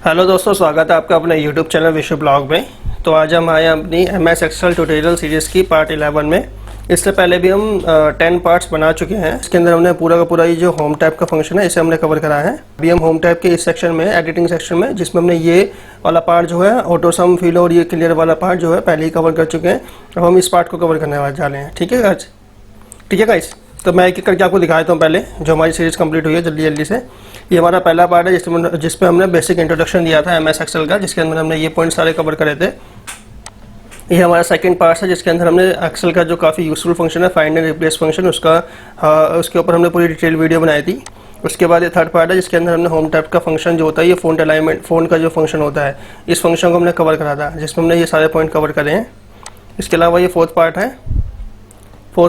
Hello दोस्तों, स्वागत है आपका अपने यूट्यूब चैनल विशु ब्लॉग में। तो आज हम आए अपनी MS एक्सेल ट्यूटोरियल सीरीज़ की पार्ट 11 में। इससे पहले भी हम 10 पार्ट्स बना चुके हैं। इसके अंदर हमने पूरा का पूरा ये जो होम टैब का फंक्शन है इसे हमने कवर करा है। अभी हम होम टैब के इस सेक्शन में, एडिटिंग सेक्शन में, जिसमें हमने ये वाला पार्ट जो है ऑटो सम फिल और ये क्लियर वाला पार्ट जो है पहले ही कवर कर चुके हैं। अब हम इस पार्ट को कवर करने वाले जा रहे हैं। ठीक है गाइस। तो मैं एक एक करके आपको दिखा देता हूँ पहले जो हमारी सीरीज़ कंप्लीट हुई है जल्दी से। ये हमारा पहला पार्ट है जिसमें हमने बेसिक इंट्रोडक्शन दिया था MS एक्सेल का, जिसके अंदर हमने ये पॉइंट सारे कवर करे थे। ये हमारा सेकंड पार्ट है जिसके अंदर हमने एक्सेल का जो काफ़ी यूजफुल फंक्शन है फाइंड एंड रिप्लेस फंक्शन, उसके ऊपर हमने पूरी डिटेल वीडियो बनाई थी। उसके बाद ये थर्ड पार्ट है जिसके अंदर हमने होम टैब का फंक्शन जो होता है, ये फ़ॉन्ट अलाइनमेंट, फ़ॉन्ट का जो फंक्शन होता है, इस फंक्शन को हमने कवर करा था, जिसमें हमने ये सारे पॉइंट कवर करे हैं। इसके अलावा ये फोर्थ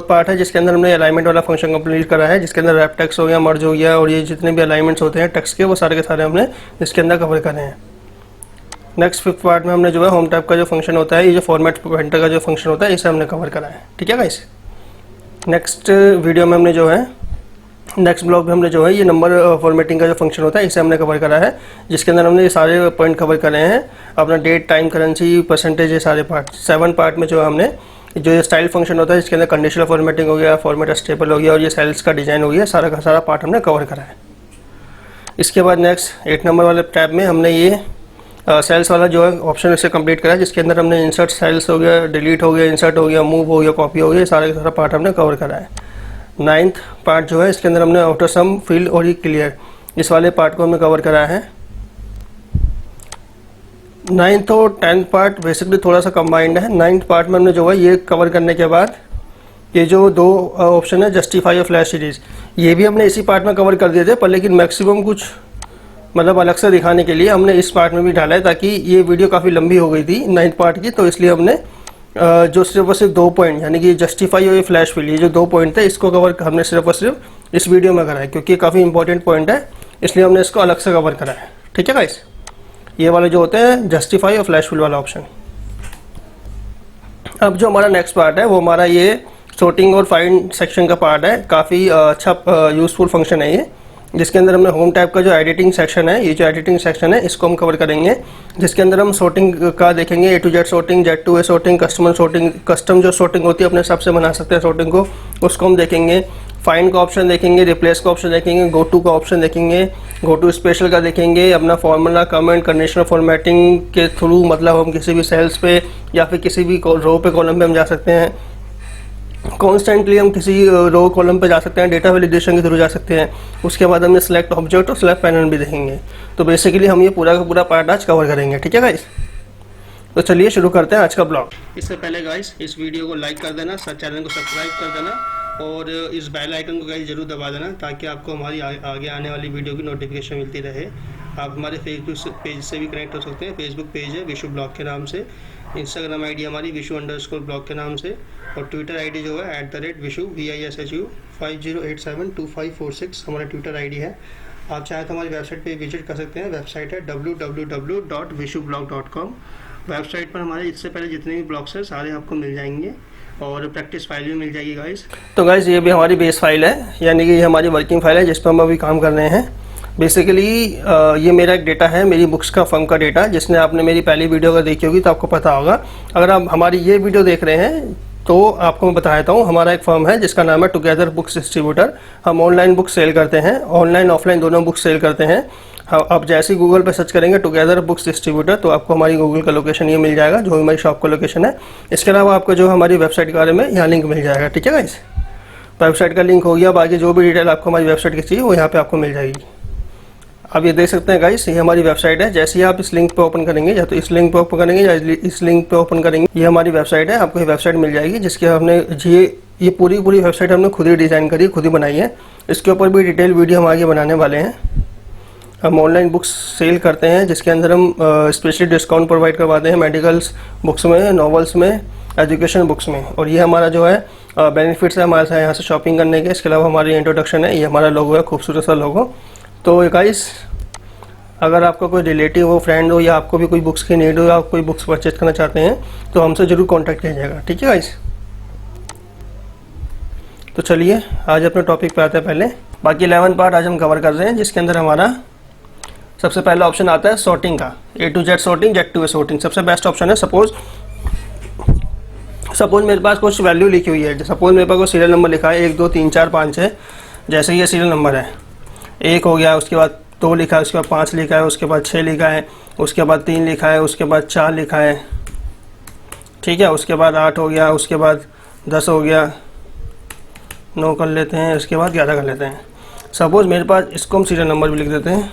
पार्ट है जिसके अंदर हमने अलाइनमेंट वाला फंक्शन कंप्लीट करा है, जिसके अंदर रैप टेक्स्ट हो गया, मर्ज हो गया, और ये जितने भी अलाइनमेंट्स होते हैं टेक्स्ट के वो सारे के सारे हमने इसके अंदर कवर करे हैं। नेक्स्ट फिफ्थ पार्ट में हमने जो है होम टैब का जो फंक्शन होता है, ये जो फॉर्मेट पेंटर का जो फंक्शन होता है, इसे हमने कवर करा है। ठीक है गाइस। नेक्स्ट वीडियो में हमने जो है, नेक्स्ट ब्लॉग में हमने जो है ये नंबर फॉर्मेटिंग का जो फंक्शन होता है इसे हमने कवर करा है, जिसके अंदर हमने ये सारे पॉइंट कवर करे हैं। अपना डेट, टाइम, करेंसी, परसेंटेज, ये सारे पार्ट 7 पार्ट में जो है हमने जो ये स्टाइल फंक्शन होता है जिसके अंदर कंडीशनल फॉर्मेटिंग हो गया, फॉर्मेट स्टेबल हो गया, और ये सेल्स का डिज़ाइन हो गया, सारा का सारा पार्ट हमने कवर करा है। इसके बाद नेक्स्ट 8 नंबर वाले टैब में हमने ये सेल्स वाला जो है ऑप्शन इसे कंप्लीट करा है, जिसके अंदर हमने इंसर्ट सेल्स हो गया, डिलीट हो गया, इंसर्ट हो गया, मूव हो गया, कॉपी हो गया, सारा का सारा पार्ट हमने कवर करा है। 9th पार्ट जो है इसके अंदर हमने ऑटो सम, फिल और ये क्लियर, इस वाले पार्ट को हमने कवर करा है। 9th और 10th पार्ट बेसिकली थोड़ा सा कंबाइंड है। 9th पार्ट में हमने जो है ये कवर करने के बाद ये जो दो ऑप्शन है जस्टिफाई और फ्लैश सीरीज़, ये भी हमने इसी पार्ट में कवर कर दिए थे, पर लेकिन मैक्सिमम कुछ मतलब अलग से दिखाने के लिए हमने इस पार्ट में भी डाला है, ताकि ये वीडियो काफ़ी लंबी हो गई थी 9th पार्ट की, तो इसलिए हमने जो सिर्फ और सिर्फ 2 पॉइंट यानी कि जस्टिफाई और ये फ्लैश फिल, ये जो 2 पॉइंट थे इसको कवर हमने सिर्फ और सिर्फ इस वीडियो में करा है, क्योंकि काफ़ी इंपॉर्टेंट पॉइंट है, इसलिए हमने इसको अलग से कवर करा है। ठीक है गाइस। ये वाले जो होते हैं जस्टिफाई और फ्लैश फिल वाला ऑप्शन। अब जो हमारा नेक्स्ट पार्ट है वो हमारा ये सॉर्टिंग और फाइंड सेक्शन का पार्ट है। काफ़ी अच्छा यूजफुल फंक्शन है ये, जिसके अंदर हमने होम टैब का जो एडिटिंग सेक्शन है, ये जो एडिटिंग सेक्शन है इसको हम कवर करेंगे, जिसके अंदर हम सॉर्टिंग का देखेंगे, A to Z sorting, Z to A sorting, customer sorting, custom जो सॉर्टिंग होती है अपने हिसाब से बना सकते हैं सॉर्टिंग को, उसको हम देखेंगे। फाइंड का ऑप्शन देखेंगे, रिप्लेस का ऑप्शन देखेंगे, गो टू का ऑप्शन देखेंगे, गो टू स्पेशल का देखेंगे, अपना फॉर्मूला, कमेंट, कंडीशनल फॉर्मेटिंग के थ्रू, मतलब हम किसी भी सेल्स पे या फिर किसी भी रो पे, कॉलम पे हम जा सकते हैं। कॉन्स्टेंटली हम किसी रो कॉलम पे जा सकते हैं, डेटा वैलिडेशन के थ्रू जा सकते हैं। उसके बाद हमने सेलेक्ट ऑब्जेक्ट और सेलेक्ट पैनल भी देखेंगे। तो बेसिकली हम ये पूरा का पूरा पार्ट आज कवर करेंगे। ठीक है गाइस। तो चलिए शुरू करते हैं आज का ब्लॉग। इससे पहले गाइस इस वीडियो को लाइक कर देना, चैनल को सब्सक्राइब कर देना, और इस बेल आइकन को गाइस जरूर दबा देना, ताकि आपको हमारी आगे आने वाली वीडियो की नोटिफिकेशन मिलती रहे। आप हमारे फेसबुक पेज से भी कनेक्ट हो सकते हैं। फेसबुक पेज है विशु ब्लॉग के नाम से, इंस्टाग्राम आईडी हमारी विशु_ब्लॉग के नाम से, और ट्विटर आईडी जो है @विशु VISHU 50872546 हमारा ट्विटर आईडी है। आप चाहें तो हमारी वेबसाइट पे विजिट कर सकते हैं। वेबसाइट है www.vishublog.com। वेबसाइट पर हमारे इससे पहले जितने भी ब्लॉग्स हैं सारे आपको मिल जाएंगे, और प्रैक्टिस फाइल भी मिल जाएगी गाइस। तो गाइस ये भी हमारी बेस फाइल है, यानी कि ये हमारी वर्किंग फाइल है जिस पर हम अभी काम कर रहे हैं। बेसिकली ये मेरा एक डेटा है, मेरी बुक्स का फर्म का डेटा, जिसने आपने मेरी पहली वीडियो अगर देखी होगी तो आपको पता होगा। अगर आप हमारी ये वीडियो देख रहे हैं तो आपको मैं बता देता हूँ, हमारा एक फर्म है जिसका नाम है टुगेदर बुक्स डिस्ट्रीब्यूटर। हम ऑनलाइन बुक्स सेल करते हैं, ऑनलाइन ऑफलाइन दोनों बुक्स सेल करते हैं। आप जैसे ही गूगल पे सर्च करेंगे टुगेदर बुक्स डिस्ट्रीब्यूटर, तो आपको हमारी गूगल का लोकेशन ये मिल जाएगा, जो हमारी शॉप का लोकेशन है। इसके अलावा आपको जो हमारी वेबसाइट के बारे में यहाँ लिंक मिल जाएगा। ठीक है गाइस। वेबसाइट का लिंक हो गया, बाकी जो भी डिटेल आपको हमारी वेबसाइट की चाहिए वो यहाँ पे आपको मिल जाएगी। अब ये देख सकते हैं गाइस, ये हमारी वेबसाइट है। जैसे ही आप इस लिंक पे ओपन करेंगे, या तो इस लिंक पे ओपन करेंगे या इस लिंक पे ओपन करेंगे, ये हमारी वेबसाइट है। आपको ये वेबसाइट मिल जाएगी, जिसके हमने ये पूरी वेबसाइट हमने खुद ही डिज़ाइन करी, खुद ही बनाई है। इसके ऊपर भी डिटेल वीडियो हम आगे बनाने वाले हैं। हम ऑनलाइन बुक्स सेल करते हैं, जिसके अंदर हम स्पेशली डिस्काउंट प्रोवाइड करवाते हैं मेडिकल्स बुक्स में, नॉवेल्स में, एजुकेशन बुक्स में। और ये हमारा जो है बेनिफिट्स है हमारे साथ यहाँ से शॉपिंग करने के। इसके अलावा हमारी इंट्रोडक्शन है, ये हमारा लोगो है, खूबसूरत सा लोगो। तो गाइस अगर आपका कोई रिलेटिव हो, फ्रेंड हो, या आपको भी कोई बुक्स की नीड हो, या आप कोई बुक्स परचेज करना चाहते हैं तो हमसे ज़रूर कॉन्टैक्ट कीजिएगा। ठीक है गाइस। तो चलिए आज अपने टॉपिक पे आते हैं। पहले बाकी 11 पार्ट आज हम कवर कर रहे हैं, जिसके अंदर हमारा सबसे पहला ऑप्शन आता है सॉर्टिंग का, A to Z sorting, Z to A sorting, सबसे बेस्ट ऑप्शन है। सपोज मेरे पास कुछ वैल्यू लिखी हुई है, सपोज मेरे पास कोई सीरियल नंबर लिखा है 1 2 3 4 5 6, जैसे ये सीरियल नंबर है 1 हो गया, उसके बाद 2 लिखा है, उसके बाद 5 लिखा है, उसके बाद 6 लिखा है, उसके बाद 3 लिखा है, उसके बाद 4 लिखा है, ठीक है, उसके बाद 8 हो गया, उसके बाद 10 हो गया, 9 कर लेते हैं, उसके बाद 11 कर लेते हैं। सपोज मेरे पास इसको हम सीरियल नंबर भी लिख देते हैं,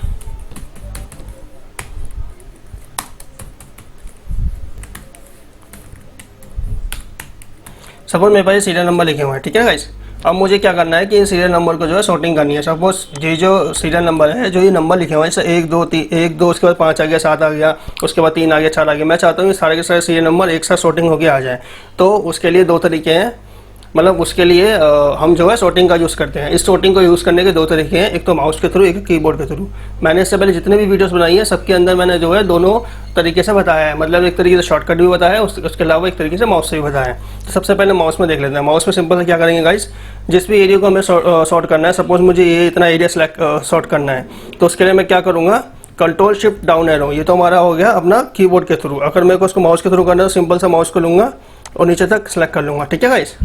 सपोज मेरे पास ये सीरियल नंबर लिखे हुए हैं, ठीक है गाइस। अब मुझे क्या करना है कि इन सीरियल नंबर को जो है सॉर्टिंग करनी है। सपोज ये जो सीरियल नंबर है, जो ये नंबर लिखे हुए हैं, जैसे 1 2 3 1 2, उसके बाद 5 आ गया, 7 आ गया, उसके बाद 3 आ गया, 4 आ गया, मैं चाहता हूँ कि सारे के सारे सीरियल नंबर एक साथ सॉर्टिंग होकर आ जाए। तो उसके लिए 2 तरीके हैं, मतलब उसके लिए हम जो है सॉर्टिंग का यूज़ करते हैं। इस सॉर्टिंग को यूज़ करने के 2 तरीके हैं, एक तो माउस के थ्रू, एक कीबोर्ड के थ्रू। मैंने इससे पहले जितने भी वीडियोस बनाई है सबके अंदर मैंने जो है दोनों तरीके से बताया है, मतलब एक तरीके से शॉर्टकट भी बताया है, उसके अलावा एक तरीके से माउस से भी बताया है। तो सबसे पहले माउस में देख लेते हैं। माउस में सिंपल से क्या करेंगे गाइस, जिस भी एरिया को हमें सॉर्ट करना है, सपोज मुझे ये इतना एरिया सॉर्ट करना है, तो उसके लिए मैं क्या करूँगा, कंट्रोल शिफ्ट डाउन एरो, ये तो हमारा हो गया अपना कीबोर्ड के थ्रू। अगर मेरे को उसको माउस के थ्रू करना है तो सिंपल सा माउस को लूँगा और नीचे तक सेलेक्ट कर लूँगा, ठीक है गाइस।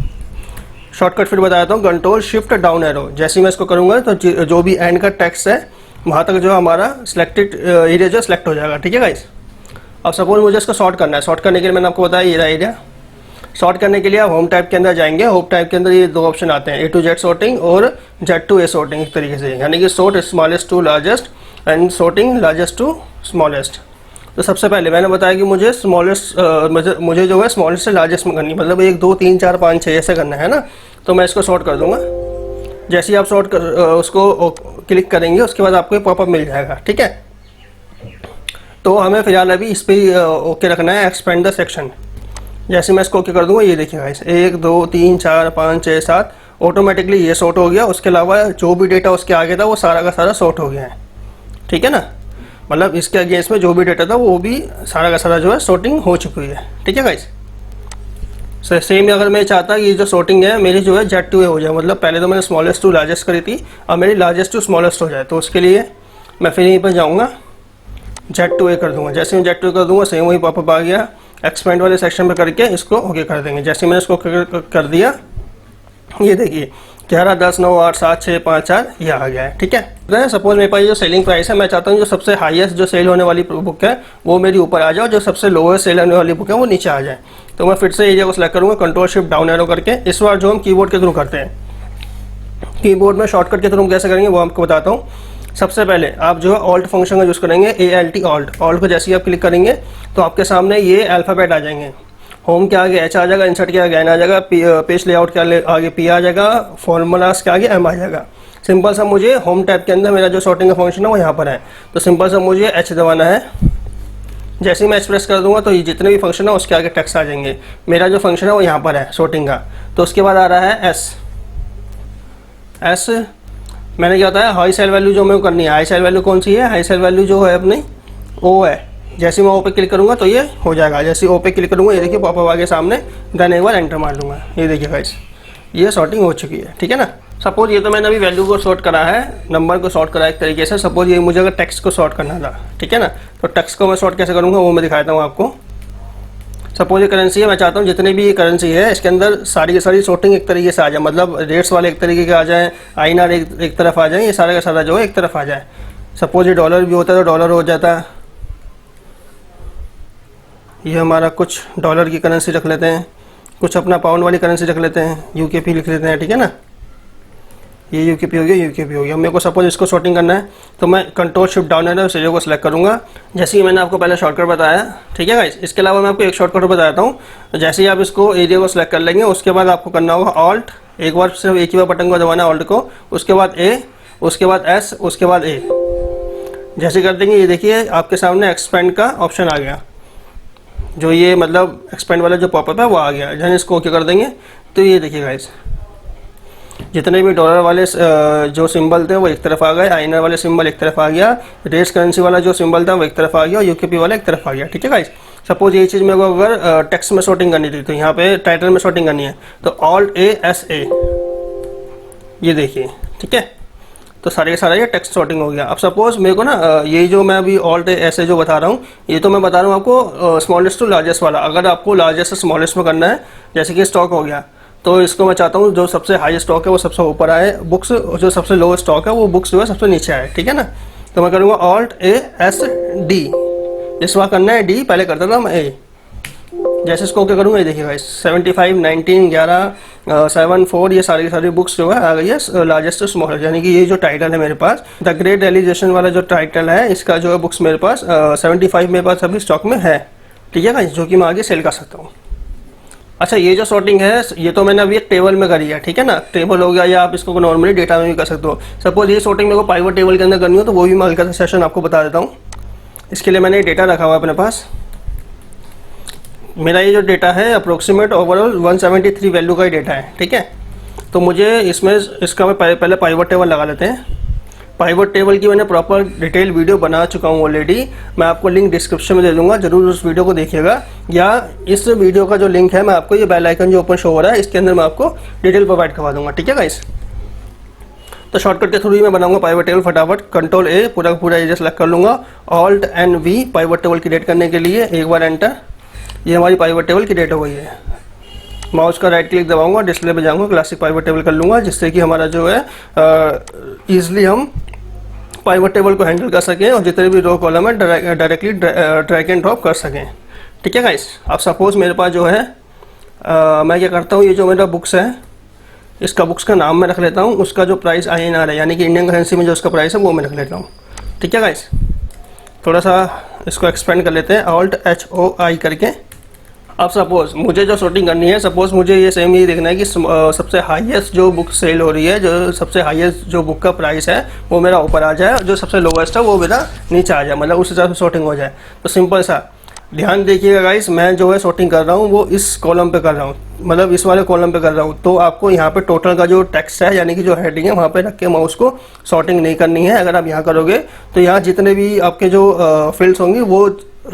शॉर्टकट फिर बताता हूँ, कंट्रोल शिफ्ट डाउन एरो, जैसे मैं इसको करूँगा तो जो भी एंड का टेक्स्ट है वहाँ तक जो हमारा सिलेक्टेड एरिया जो सिलेक्ट हो जाएगा, ठीक है गाइस। अब सपोज मुझे इसको सॉर्ट करना है, सॉर्ट करने के लिए मैंने आपको बताया ये रहा एरिया। सॉर्ट करने के लिए आप होम टाइप के अंदर जाएंगे, होम टाइप के अंदर ये 2 ऑप्शन आते हैं, A to Z सॉर्टिंग और Z to A सॉर्टिंग, एक तरीके से, यानी कि sort smallest to largest and sorting largest to smallest. तो सबसे पहले मैंने बताया कि मुझे मुझे जो है स्मॉलेस्ट से लार्जेस्ट में करनी, मतलब 1 2 3 4 5 6 ऐसे करना है ना। तो मैं इसको सॉर्ट कर दूंगा। जैसे ही आप सॉर्ट कर उसको क्लिक करेंगे उसके बाद आपको पॉपअप मिल जाएगा, ठीक है। तो हमें फिलहाल अभी इस पर ओके रखना है, एक्सपेंड द सेक्शन। जैसे मैं इसको ओके कर दूंगा, ये देखिए गाइस 1 2 3 4 5 6 7 ऑटोमेटिकली ये सॉर्ट हो गया। उसके अलावा जो भी डेटा उसके आगे था वो सारा का सारा सॉर्ट हो गया है, ठीक है ना। मतलब इसके अगेंस्ट में जो भी डेटा था वो भी सारा का सारा जो है सॉर्टिंग हो चुकी है, ठीक है गाइस। सेम अगर मैं चाहता ये जो सॉर्टिंग है मेरी जो है Z to A हो जाए, मतलब पहले तो मैंने स्मॉलेस्ट टू लार्जेस्ट करी थी, अब मेरी लार्जेस्ट टू स्मॉलेस्ट हो जाए, तो उसके लिए मैं फिर यहीं पर जाऊँगा, Z to A कर दूंगा। जैसे मैं Z to A कर दूंगा सेम वही पॉपअप आ गया, एक्सपेंड वाले सेक्शन पे करके इसको ओके कर देंगे। जैसे मैंने इसको कर दिया, ये देखिए 11 10 9 8 7 6 5 4 ये आ गया है, ठीक है। सपोज मेरे पास जो सेलिंग प्राइस है, मैं चाहता हूँ जो सबसे हाईएस्ट जो सेल होने वाली बुक है वो मेरी ऊपर आ जाए, जो सबसे लोएस्ट सेल होने वाली बुक है वो नीचे आ जाए। तो मैं फिर से एरिया को सिलेक्ट करूँगा, कंट्रोल शिफ्ट डाउन एरो करके। इस बार जो हम कीबोर्ड के थ्रू करते हैं, कीबोर्ड में शॉर्टकट के थ्रू हम कैसे करेंगे वो आपको बताता हूँ। सबसे पहले आप जो है ऑल्ट फंक्शन का यूज़ करेंगे, ALT ऑल्ट। ऑल्ट को जैसे ही आप क्लिक करेंगे तो आपके सामने ये अल्फ़ाबेट आ जाएंगे। होम के आगे H आ जाएगा, इंसर्ट के आगे N आ जाएगा, पेज लेआउट के आगे P आ जाएगा, फॉर्मूलाज के आगे M आ जाएगा। सिंपल सा मुझे होम टैब के अंदर मेरा जो सॉर्टिंग का फंक्शन है वो यहाँ पर है, तो सिंपल सा मुझे H दबाना है। जैसे ही मैं एक्सप्रेस कर दूंगा तो ये जितने भी फंक्शन है उसके आगे टेक्स्ट आ जाएंगे। मेरा जो फंक्शन है वो यहाँ पर है सॉर्टिंग का। तो उसके बाद आ रहा है S। मैंने क्या बताया, हाई सेल वैल्यू जो मेरे को करनी है। हाई सेल वैल्यू कौन सी है, हाई सेल वैल्यू जो है अपनी O है। जैसे मैं O पे क्लिक करूँगा तो ये हो जाएगा। जैसे O पे क्लिक करूँगा ये देखिए पॉपअप आगे सामने, देन एक बार एंटर मार दूँगा, ये देखिए गाइस ये सॉर्टिंग हो चुकी है, ठीक है ना। सपोज ये तो मैंने अभी वैल्यू को सॉर्ट करा है, नंबर को सॉर्ट करा है एक तरीके से। सपोज ये मुझे अगर टेक्स्ट को सॉर्ट करना था, ठीक है ना, तो टेक्स्ट को मैं सॉर्ट कैसे करूँगा वो मैं दिखाता हूँ आपको। सपोज ये करेंसी है, मैं चाहता हूँ जितनी भी ये करेंसी है इसके अंदर सारी की सारी सॉर्टिंग एक तरीके से आ जाए, मतलब रेट्स वाले एक तरीके के आ जाए, INR एक तरफ आ जाए, ये सारा का सारा जो है एक तरफ आ जाए। सपोज ये डॉलर भी होता है तो डॉलर हो जाता है। ये हमारा कुछ डॉलर की करेंसी रख लेते हैं, कुछ अपना पाउंड वाली करेंसी रख लेते हैं, UKP लिख लेते हैं, ठीक है ना। ये UKP हो गया, UKP हो गया। मेरे को सपोज इसको सॉर्टिंग करना है तो मैं कंट्रोल शिफ्ट डाउन एरो से को सिलेक्ट करूँगा, जैसे ही मैंने आपको पहले शॉर्टकट बताया, ठीक है गाइस। इसके अलावा मैं आपको एक शॉर्टकट बताता हूँ। जैसे ही आप इसको एरिया को सिलेक्ट कर लेंगे उसके बाद आपको करना होगा ऑल्ट, एक बार सिर्फ एक ही बार बटन को दबाना है ऑल्ट को, उसके बाद A, उसके बाद S, उसके बाद A। जैसे कर देंगे ये देखिए आपके सामने एक्सपेंड का ऑप्शन आ गया, जो ये मतलब एक्सपेंड वाला जो पॉपअप है वो आ गया। जब इसको ओके कर देंगे तो ये देखिए गाइस जितने भी डॉलर वाले जो सिंबल थे वो एक तरफ आ गए, INR वाले सिंबल एक तरफ आ गया, रेट्स करेंसी वाला जो सिंबल था वो एक तरफ आ गया और UKP वाला एक तरफ आ गया, ठीक है गाइस। सपोज ये चीज़ मेरे को अगर टेक्स्ट में सॉर्टिंग करनी थी तो यहाँ पे टाइटल में सॉर्टिंग करनी है तो ऑल्ट A S A, ये देखिए, ठीक है। तो सारे का सारा ये टेक्स्ट सॉर्टिंग हो गया। अब सपोज मेरे को ना ये जो मैं अभी ऑल्ट ऐसे जो बता रहा हूँ, ये तो मैं बता रहा हूँ आपको स्मॉलेस्ट टू लार्जेस्ट वाला। अगर आपको लार्जेस्ट से स्मॉलेस्ट में करना है, जैसे कि स्टॉक हो गया, तो इसको मैं चाहता हूँ जो सबसे हाई स्टॉक है वो सबसे ऊपर आए, बुक्स जो सबसे लो स्टॉक है वो बुक्स जो है सबसे नीचे आए, ठीक है ना। तो मैं करूँगा ऑल्ट ए एस डी, इस बार करना है डी, पहले करता था मैं ए। जैसे इसको क्या करूँगा, ये देखिएगा 75, 19, 11, 7, 4 ये सारी की सारी बुक्स जो है आ गई है लार्जेस्ट टू स्मॉलेस्ट। यानी कि ये जो टाइटल है मेरे पास, द ग्रेट रियलाइजेशन वाला जो टाइटल है, इसका जो है बुक्स मेरे पास 75 मेरे पास अभी स्टॉक में है, ठीक है गाइस, जो कि मैं आगे सेल कर सकता हूँ। अच्छा, ये जो सॉर्टिंग है ये तो मैंने अभी एक टेबल में करी है, ठीक है ना। टेबल हो गया, या आप इसको नॉर्मली डेटा में भी कर सकते हो। सपोज ये सॉर्टिंग मेरे को पाइवट टेबल के अंदर करनी हो तो वो भी मैं हल्का सा सेशन आपको बता देता हूँ। इसके लिए मैंने डेटा रखा हुआ है अपने पास। मेरा ये जो डेटा है अप्रोक्सीमेट ओवरऑल 173 वैल्यू का ही डेटा है, ठीक है। तो मुझे इसमें इसका मैं पहले पाइवट टेबल लगा लेते हैं। पाइवट टेबल की मैंने प्रॉपर डिटेल वीडियो बना चुका हूँ ऑलरेडी, मैं आपको लिंक डिस्क्रिप्शन में दे दूंगा, जरूर उस वीडियो को देखिएगा। या इस वीडियो का जो लिंक है मैं आपको ये बेल आइकन जो ऊपर शो हो रहा है इसके अंदर मैं आपको डिटेल प्रोवाइड करवा दूंगा, ठीक है गाइस। तो शॉर्टकट के थ्रू ही मैं बनाऊंगा पाइवट टेबल फटाफट। कंट्रोल ए पूरा का पूरा एरिया सेलेक्ट कर लूँगा, alt and V pivot table create करने के लिए, एक बार एंटर। ये हमारी पाइवट टेबल क्रिएट हो गई है। माउस का राइट क्लिक दबाऊंगा, डिस्प्ले पे जाऊंगा, क्लासिक पाइवट टेबल कर लूँगा, जिससे कि हमारा जो है ईजिली हम पाइवट टेबल को हैंडल कर सकें और जितने भी रो कॉलम है डायरेक्टली ड्रैग एंड ड्रॉप कर सकें, ठीक है गाइस। अब सपोज मेरे पास जो है मैं क्या करता हूँ, ये जो मेरा बुक्स है इसका बुक्स का नाम मैं रख लेता हूँ, उसका जो प्राइस INR है यानी कि इंडियन करेंसी में जो उसका प्राइस है वो मैं रख लेता हूँ, ठीक है गाइस। थोड़ा सा इसको एक्सपेंड कर लेते हैं, ऑल्ट HOI करके। अब सपोज मुझे जो सॉर्टिंग करनी है, सपोज मुझे ये सेम ये देखना है कि सबसे हाईएस्ट जो बुक सेल हो रही है, जो सबसे हाईएस्ट जो बुक का प्राइस है वो मेरा ऊपर आ जाए, जो सबसे लोवेस्ट है वो मेरा नीचे आ जाए, मतलब उस हिसाब से सॉर्टिंग हो जाए। तो सिंपल सा ध्यान देखिएगा गाइस, मैं जो है सॉर्टिंग कर रहा हूँ वो इस कॉलम पे कर रहा हूँ, मतलब इस वाले कॉलम पे कर रहा हूँ। तो आपको यहाँ पे टोटल का जो टेक्स्ट है यानी कि जो हेडिंग है वहाँ पे रख के माउस को सॉर्टिंग नहीं करनी है। अगर आप यहाँ करोगे तो यहाँ जितने भी आपके जो फील्ड्स होंगी वो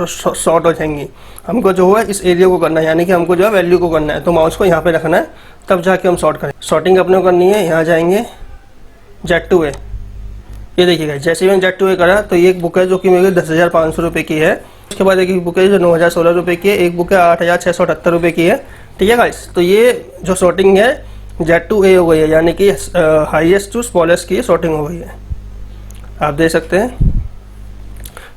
शॉर्ट हो जाएंगी। हमको जो है इस एरिया को करना है, यानी कि हमको जो है वैल्यू को करना है, तो माउस को यहाँ पे रखना है, तब जाके हम सॉर्ट करें। सॉर्टिंग अपने को करनी है, यहाँ जाएंगे Z2A। ये देखिएगा जैसे मैंने Z2A करा तो ये एक बुक है जो कि मेरे 10,500 रुपये की है। उसके बाद एक बुक है जो 9,016 रुपये की है, एक बुक है 8,678 रुपये की है, ठीक है गाइस। तो ये जो सॉर्टिंग है Z2A हो गई है, यानी कि हाईएस्ट टू स्मॉलेस्ट की सॉर्टिंग हो गई है, आप देख सकते हैं।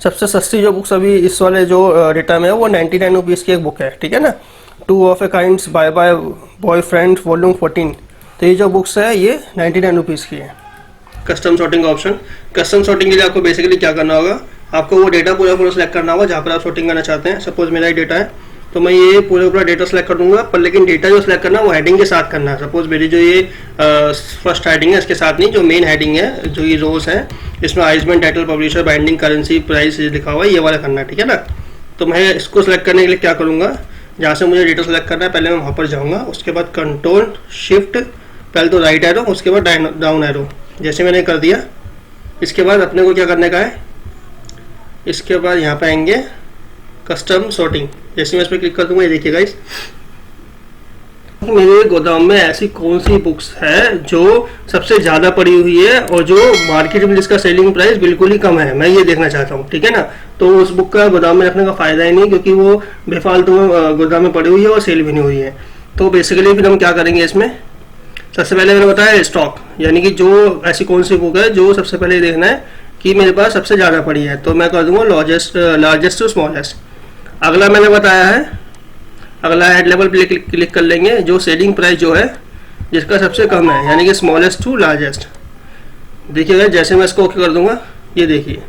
सबसे सस्ती जो बुक्स अभी इस वाले जो डेटा में है वो 99 रुपीज़ की एक बुक है, ठीक है ना। 2 of a kinds bye bye boyfriend volume 14। तो ये जो बुक्स है ये 99 रुपीज़ की है। Custom sorting option, custom sorting के लिए आपको बेसिकली क्या करना होगा, आपको वो डेटा पूरा सेलेक्ट करना होगा जहाँ पर आप सॉर्टिंग करना चाहते हैं। सपोज मेरा ही डेटा है तो मैं ये पूरा डेटा सेलेक्ट कर दूंगा, पर लेकिन डेटा जो सेलेक्ट करना है वो हेडिंग के साथ करना है। सपोज मेरी जो ये फर्स्ट हेडिंग है इसके साथ नहीं, जो मेन हेडिंग है जो ये रोज है इसमें Iceman title publisher binding currency price लिखा हुआ है, ये वाला करना है, ठीक है ना। तो मैं इसको सेलेक्ट करने के लिए क्या करूँगा, जहाँ से मुझे डेटा सेलेक्ट करना है पहले मैं वहाँ पर जाऊँगा, उसके बाद कंट्रोल शिफ्ट, पहले तो राइट एरो उसके बाद डाउन एरो, जैसे मैंने कर दिया। इसके बाद अपने को क्या करने का है, इसके बाद यहाँ पे आएंगे कस्टम सॉर्टिंग, जैसे मैं इस पर क्लिक कर दूंगा, ये देखिएगा इस मेरे गोदाम में ऐसी कौन सी बुक्स है जो सबसे ज़्यादा पड़ी हुई है और जो मार्केट में जिसका सेलिंग प्राइस बिल्कुल ही कम है, मैं ये देखना चाहता हूँ, ठीक है ना। तो उस बुक का गोदाम में रखने का फ़ायदा ही नहीं, क्योंकि वो बेफालतू में गोदाम में पड़ी हुई है और सेल भी नहीं हुई है। तो बेसिकली फिर हम क्या करेंगे, इसमें सबसे पहले मैंने बताया स्टॉक, यानी कि जो ऐसी कौन सी बुक है जो सबसे पहले देखना है कि मेरे पास सबसे ज़्यादा पड़ी है, तो मैं कर दूंगा लार्जेस्ट टू स्मॉलेस्ट। अगला मैंने बताया है, अगला हेड लेवल पे क्लिक कर लेंगे, जो सेलिंग प्राइस जो है जिसका सबसे कम है, यानी कि स्मॉलेस्ट टू लार्जेस्ट। देखिएगा जैसे मैं इसको ओके कर दूंगा, ये देखिए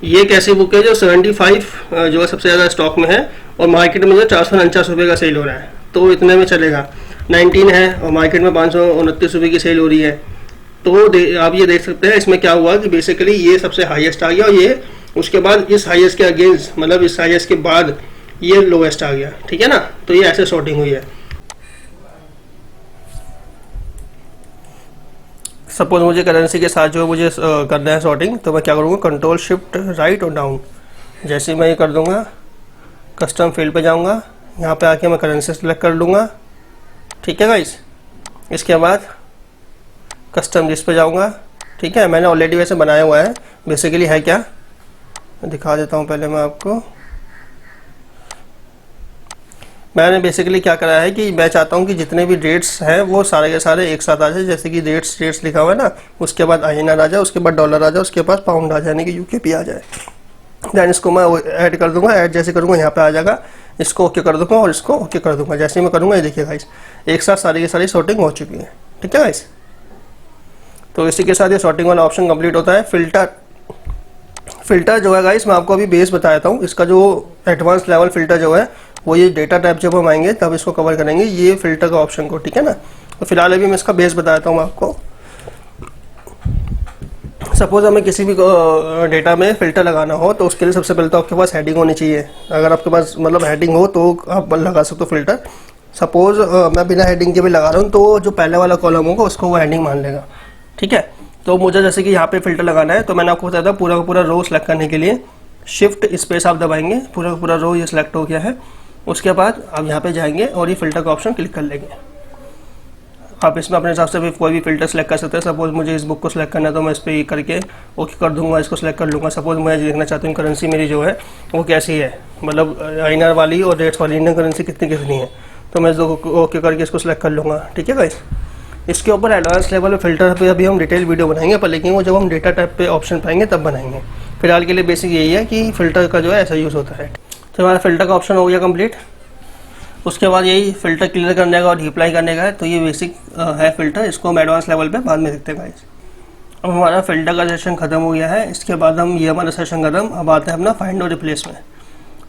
ये कैसी बुक है जो 75 जो है सबसे ज़्यादा स्टॉक में है और मार्केट में जो 449 रुपये का सेल हो रहा है, तो इतने में चलेगा। 19 है और मार्केट में 529 रुपये की सेल हो रही है। तो आप ये देख सकते हैं इसमें क्या हुआ कि बेसिकली ये सबसे हाईएस्ट आ गया और ये उसके बाद इस हाईएस्ट के अगेंस्ट, मतलब इस हाईएस्ट के बाद ये लोवेस्ट आ गया, ठीक है ना। तो ये ऐसे सॉर्टिंग हुई है। सपोज मुझे करेंसी के साथ जो मुझे करना है सॉर्टिंग, तो मैं क्या करूँगा, कंट्रोल शिफ्ट राइट और डाउन, जैसे मैं ये कर दूँगा कस्टम फील्ड पे जाऊँगा, यहाँ पे आके मैं करेंसी सेलेक्ट कर लूँगा, ठीक है गाइस। इसके बाद कस्टम लिस्ट पे जाऊँगा, ठीक है, मैंने ऑलरेडी वैसे बनाया हुआ है। बेसिकली है क्या, दिखा देता हूँ पहले मैं आपको। मैंने बेसिकली क्या करा है कि मैं चाहता हूँ कि जितने भी डेट्स हैं वो सारे के सारे एक साथ आ जाए। जैसे कि डेट्स लिखा हुआ है ना, उसके बाद INR आ जाए, उसके बाद डॉलर आ जाए, उसके बाद पाउंड आ जाए, यानी कि UKP आ जाए। दैन इसको मैं ऐड कर दूंगा। ऐड जैसे करूँगा यहाँ पे आ जाएगा, इसको ओके कर दूंगा और इसको ओके कर दूंगा। जैसे मैं करूँगा ये देखिए गाइस, एक साथ सारी की सारी शॉर्टिंग हो चुकी है। ठीक है गाइस, तो इसी के साथ ये शॉर्टिंग वाला ऑप्शन कंप्लीट होता है। फिल्टर जो है गाइस, मैं आपको अभी बेस बताता हूँ। इसका जो एडवांस लेवल फिल्टर जो है वो ये डेटा टाइप जब हम आएंगे तब इसको कवर करेंगे, ये फिल्टर का ऑप्शन को। ठीक है ना, तो फिलहाल अभी मैं इसका बेस बताता हूँ आपको। सपोज हमें किसी भी डेटा में फिल्टर लगाना हो तो उसके लिए सबसे पहले तो आपके पास हेडिंग होनी चाहिए। अगर आपके पास मतलब हेडिंग हो तो आप लगा सकते हो फिल्टर। सपोज मैं बिना हेडिंग के भी लगा रहा हूँ तो जो पहले वाला कॉलम होगा उसको वो हेडिंग मान लेगा। ठीक है, तो मुझे जैसे कि यहाँ पे फिल्टर लगाना है तो मैंने आपको बताया था पूरा का पूरा रो सेलेक्ट करने के लिए शिफ्ट स्पेस आप दबाएंगे, पूरा का पूरा रो ये सिलेक्ट हो गया है। उसके बाद आप यहाँ पे जाएंगे और ये फिल्टर का ऑप्शन क्लिक कर लेंगे। आप इसमें अपने हिसाब से भी कोई भी फिल्टर सेलेक्ट कर सकते हैं। सपोज मुझे इस बुक को सिलेक्ट करना है तो मैं इस पर ये करके ओके कर दूंगा, इसको सिलेक्ट कर लूँगा। सपोज मैं देखना चाहता हूँ करेंसी मेरी जो है वो कैसी है, मतलब INR वाली और रेट्स वाली इंडियन करेंसी कितनी है, तो मैं ओके करके इसको सिलेक्ट कर लूँगा। ठीक है गाइस, इसके ऊपर एडवांस लेवल पे फिल्टर पे अभी हम डिटेल वीडियो बनाएंगे, पर लेकिन वो जब हम डेटा टाइप पे ऑप्शन पाएंगे तब बनाएंगे। फिलहाल के लिए बेसिक यही है कि फिल्टर का जो है ऐसा यूज़ होता है। तो हमारा फिल्टर का ऑप्शन हो गया कंप्लीट। उसके बाद यही फिल्टर क्लियर करने का और रिप्लाई करने का है। तो ये बेसिक है फिल्टर, इसको हम एडवांस लेवल पे बाद में देखते हैं गाइस। अब हमारा फिल्टर का सेशन खत्म हो गया है। इसके बाद हम ये हमारा सेशन खत्म, अब आते हैं अपना फाइंड और रिप्लेस में।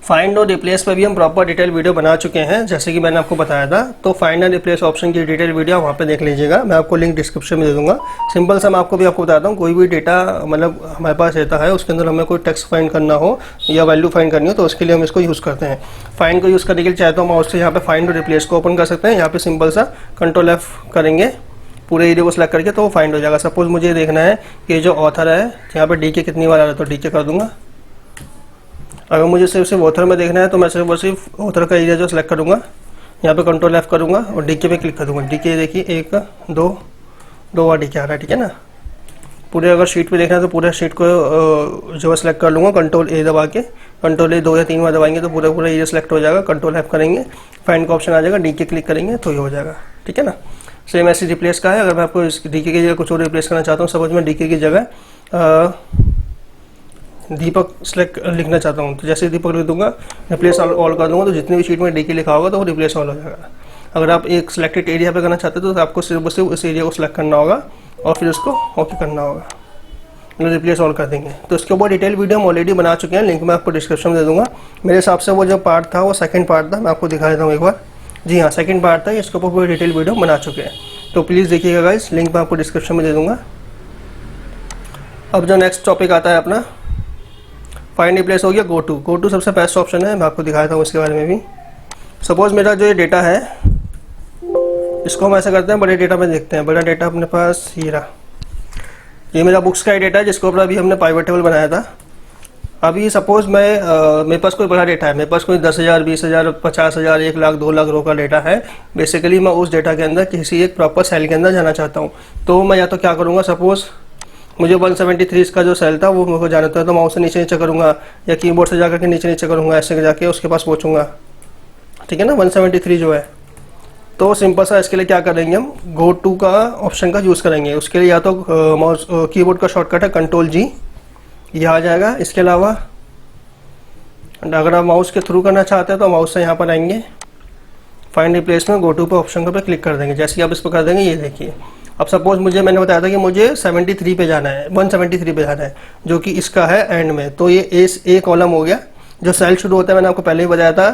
फाइंड और रिप्लेस पे भी हम प्रॉपर डिटेल वीडियो बना चुके हैं, जैसे कि मैंने आपको बताया था। तो फाइंड एंड रिप्लेस ऑप्शन की डिटेल वीडियो वहाँ पे देख लीजिएगा, मैं आपको लिंक डिस्क्रिप्शन में दे दूंगा। सिंपल सा मैं आपको बताता हूँ, कोई भी डेटा मतलब हमारे पास रहता है उसके अंदर हमें कोई टेक्स्ट फाइंड करना हो या वैल्यू फाइंड करनी हो तो उसके लिए हम इसको यूज़ करते हैं। फाइंड को यूज़ करने के लिए चाहे तो हम उससे यहाँ पे फाइंड और रिप्लेस को ओपन कर सकते हैं। यहाँ पे सिंपल सा Ctrl F करेंगे, पूरे एरिया को सिलेक्ट करके तो वो फाइंड हो जाएगा। सपोज मुझे देखना है कि जो ऑथर है यहाँ पे DK कितनी बार आ रहा है तो DK कर दूंगा। अगर मुझे सिर्फ ऑथर में देखना है तो मैं सिर्फ ऑथर का एरिया जो सेलेक्ट करूँगा, यहाँ पे Ctrl F करूँगा और DK पे क्लिक कर दूँगा। DK देखिए 1 2 बार DK आ रहा है। ठीक है ना, पूरे अगर शीट पे देखना है तो पूरे शीट को जो है सेलेक्ट कर लूँगा Ctrl A दबा के। Ctrl A 2 या 3 बार दबाएंगे तो पूरा एरिया सेलेक्ट हो जाएगा। Ctrl F करेंगे, फाइंड का ऑप्शन आ जाएगा, DK क्लिक करेंगे तो ये हो जाएगा। ठीक है ना, सेम ऐसे रिप्लेस का है। अगर मैं आपको इस DK की जगह कुछ और रिप्लेस करना चाहता हूँ, सपोज मैं DK की जगह दीपक सेलेक्ट लिखना चाहता हूँ तो जैसे दीपक लिख दूंगा, रिप्लेस ऑल कर दूंगा तो जितनी भी शीट में DK लिखा होगा तो वो रिप्लेस ऑल हो जाएगा। अगर आप एक सिलेक्टेड एरिया पे करना चाहते हो तो आपको सिर्फ उस एरिया को सिलेक्ट करना होगा और फिर उसको ओके करना होगा, मतलब रिप्लेस ऑल कर देंगे। तो इसके ऊपर डिटेल वीडियो हम ऑलरेडी बना चुके हैं, लिंक मैं आपको डिस्क्रिप्शन में दे दूँगा। मेरे हिसाब से वो जो पार्ट था वो सेकेंड पार्ट था, मैं आपको दिखा देता हूँ एक बार। जी हाँ, सेकेंड पार्ट था, इसके ऊपर पूरी डिटेल वीडियो बना चुके हैं, तो प्लीज़ देखिएगा गाइस, लिंक मैं आपको डिस्क्रिप्शन में दे दूँगा। अब जो नेक्स्ट टॉपिक आता है अपना फाइंड रिप्लेस हो गया। गो टू सबसे बेस्ट ऑप्शन है, मैं आपको दिखाता हूँ इसके बारे में भी। सपोज मेरा जो ये डेटा है इसको हम ऐसा करते हैं, बड़े डेटा में देखते हैं। बड़ा डेटा अपने पास ये रहा, ये मेरा बुक्स का ही डेटा है जिसके ऊपर अभी हमने पाइवट टेबल बनाया था। अभी सपोज मेरे पास कोई बड़ा डेटा है, मेरे पास कोई 10,000 20,000 50,000 1 लाख 2 लाख रो का डेटा है। बेसिकली मैं उस डेटा के अंदर किसी एक प्रॉपर सेल के अंदर जाना चाहता हूँ। तो मैं या तो क्या करूँगा, सपोज मुझे 173 का जो सेल था वो मेरे को जाना था, तो माउस से नीचे करूँगा या कीबोर्ड से जाकर के नीचे करूँगा, ऐसे जाके उसके पास पहुँचूँगा। ठीक है ना, 173 जो है। तो सिंपल सा इसके लिए क्या करेंगे, हम गो टू का ऑप्शन का यूज़ करेंगे। उसके लिए या तो माउस कीबोर्ड का शॉर्टकट है Ctrl G, ये आ जाएगा। इसके अलावा अगर आप माउस के थ्रू करना चाहते हैं तो माउस से यहाँ पर आएंगे, फाइंड रिप्लेस में गो टू पे ऑप्शन पे क्लिक कर देंगे। जैसे कि आप इस पर कर देंगे, ये देखिए अब सपोज मैंने बताया था कि मुझे 73 पे जाना है, 173 पे जाना है, जो कि इसका है एंड में। तो ये ए कॉलम हो गया। जो सेल शुरू होता है मैंने आपको पहले ही बताया था,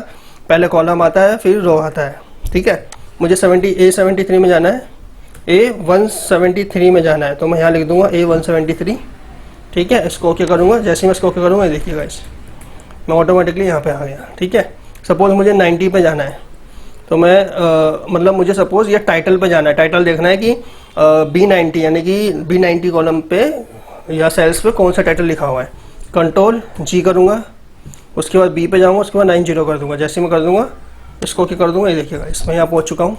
पहले कॉलम आता है फिर रो आता है। ठीक है, मुझे A73 में जाना है, A173 में जाना है, तो मैं यहाँ लिख दूंगा A173। ठीक है, इसको ओके करूँगा। जैसे ही मैं इसको ओके करूँगा, देखिएगा इस मैं ऑटोमेटिकली यहाँ पे आ गया। ठीक है, सपोज मुझे 90 पे जाना है तो मैं मतलब मुझे सपोज ये टाइटल पे जाना है, टाइटल देखना है कि B90 यानी कि B90 कॉलम पे या सेल्स पे कौन सा टाइटल लिखा हुआ है। Ctrl G करूँगा, उसके बाद B पे जाऊँगा, उसके बाद 90 कर दूँगा। जैसे मैं कर दूँगा, इसको ओके कर दूँगा, ये देखिएगा इसमें यहाँ पहुँच चुका हूँ।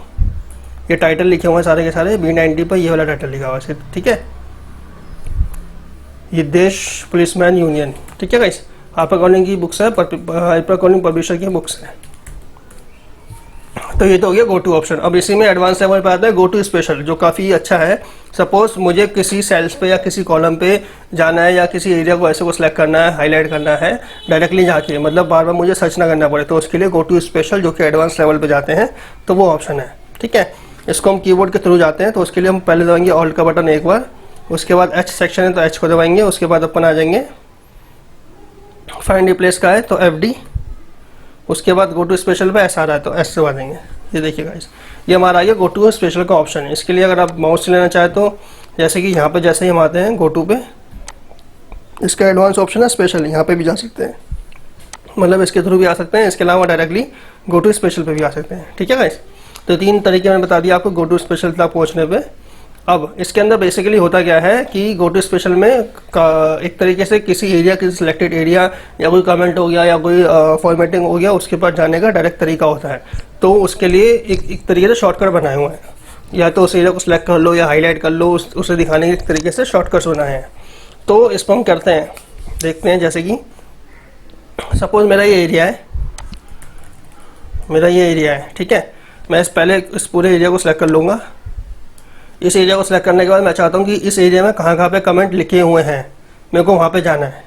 ये टाइटल लिखे हुए हैं सारे के सारे, B90 पर ये वाला टाइटल लिखा हुआ है। ठीक है, ये देश पुलिसमैन यूनियन, ठीक है गाइस। हार्पर कॉलिंग की बुक्स है, हार्पर कॉलिंग पब्लिशर की बुक्स है। तो ये तो हो गया गो टू ऑप्शन। अब इसी में एडवांस लेवल पे आता है गो टू स्पेशल, जो काफ़ी अच्छा है। सपोज मुझे किसी सेल्स पे या किसी कॉलम पे जाना है या किसी एरिया को ऐसे को सिलेक्ट करना है, हाईलाइट करना है डायरेक्टली जाके, मतलब बार बार मुझे सर्च ना करना पड़े, तो उसके लिए गो टू स्पेशल जो कि एडवांस लेवल पे जाते हैं तो वो ऑप्शन है, ठीक है। इसको हम कीबोर्ड के थ्रू जाते हैं, तो उसके लिए हम पहले दबाएंगे ऑल्ट का बटन एक बार, उसके बाद एच सेक्शन है तो एच को दबाएंगे, उसके बाद अपन आ जाएंगे फाइंड रिप्लेस का है तो FD, उसके बाद गो टू स्पेशल पे एस आ रहा है तो एस दबा देंगे। ये देखिए गाइस, ये हमारा आ गया गो टू स्पेशल का ऑप्शन है। इसके लिए अगर आप माउस से लेना चाहें तो जैसे कि यहाँ पे जैसे ही हम आते हैं गो टू पे, इसका एडवांस ऑप्शन है स्पेशल, यहाँ पे भी जा सकते हैं, मतलब इसके थ्रू भी आ सकते हैं। इसके अलावा डायरेक्टली गो टू स्पेशल पे भी आ सकते हैं, ठीक है गाइस। तो 3 तरीके मैंने बता दिया आपको गो टू स्पेशल तक पहुँचने पे। अब इसके अंदर बेसिकली होता क्या है कि गो टू स्पेशल में एक तरीके से किसी एरिया, किसी सिलेक्टेड एरिया या कोई कमेंट हो गया या कोई फॉर्मेटिंग हो गया, उसके पास जाने का डायरेक्ट तरीका होता है। तो उसके लिए एक तरीके से शॉर्टकट बनाए हुए हैं, या तो उस एरिया को सिलेक्ट कर लो या हाईलाइट कर लो, उसे दिखाने के एक तरीके से शॉर्टकट्स बनाए हैं। तो इसको हम करते हैं, देखते हैं। जैसे कि सपोज मेरा ये एरिया है, ठीक है। मैं पहले इस पूरे एरिया को सिलेक्ट कर लूँगा। इस एरिया को सिलेक्ट करने के बाद मैं चाहता हूँ कि इस एरिया में कहाँ कहाँ पे कमेंट लिखे हुए हैं, मेरे को वहाँ पे जाना है।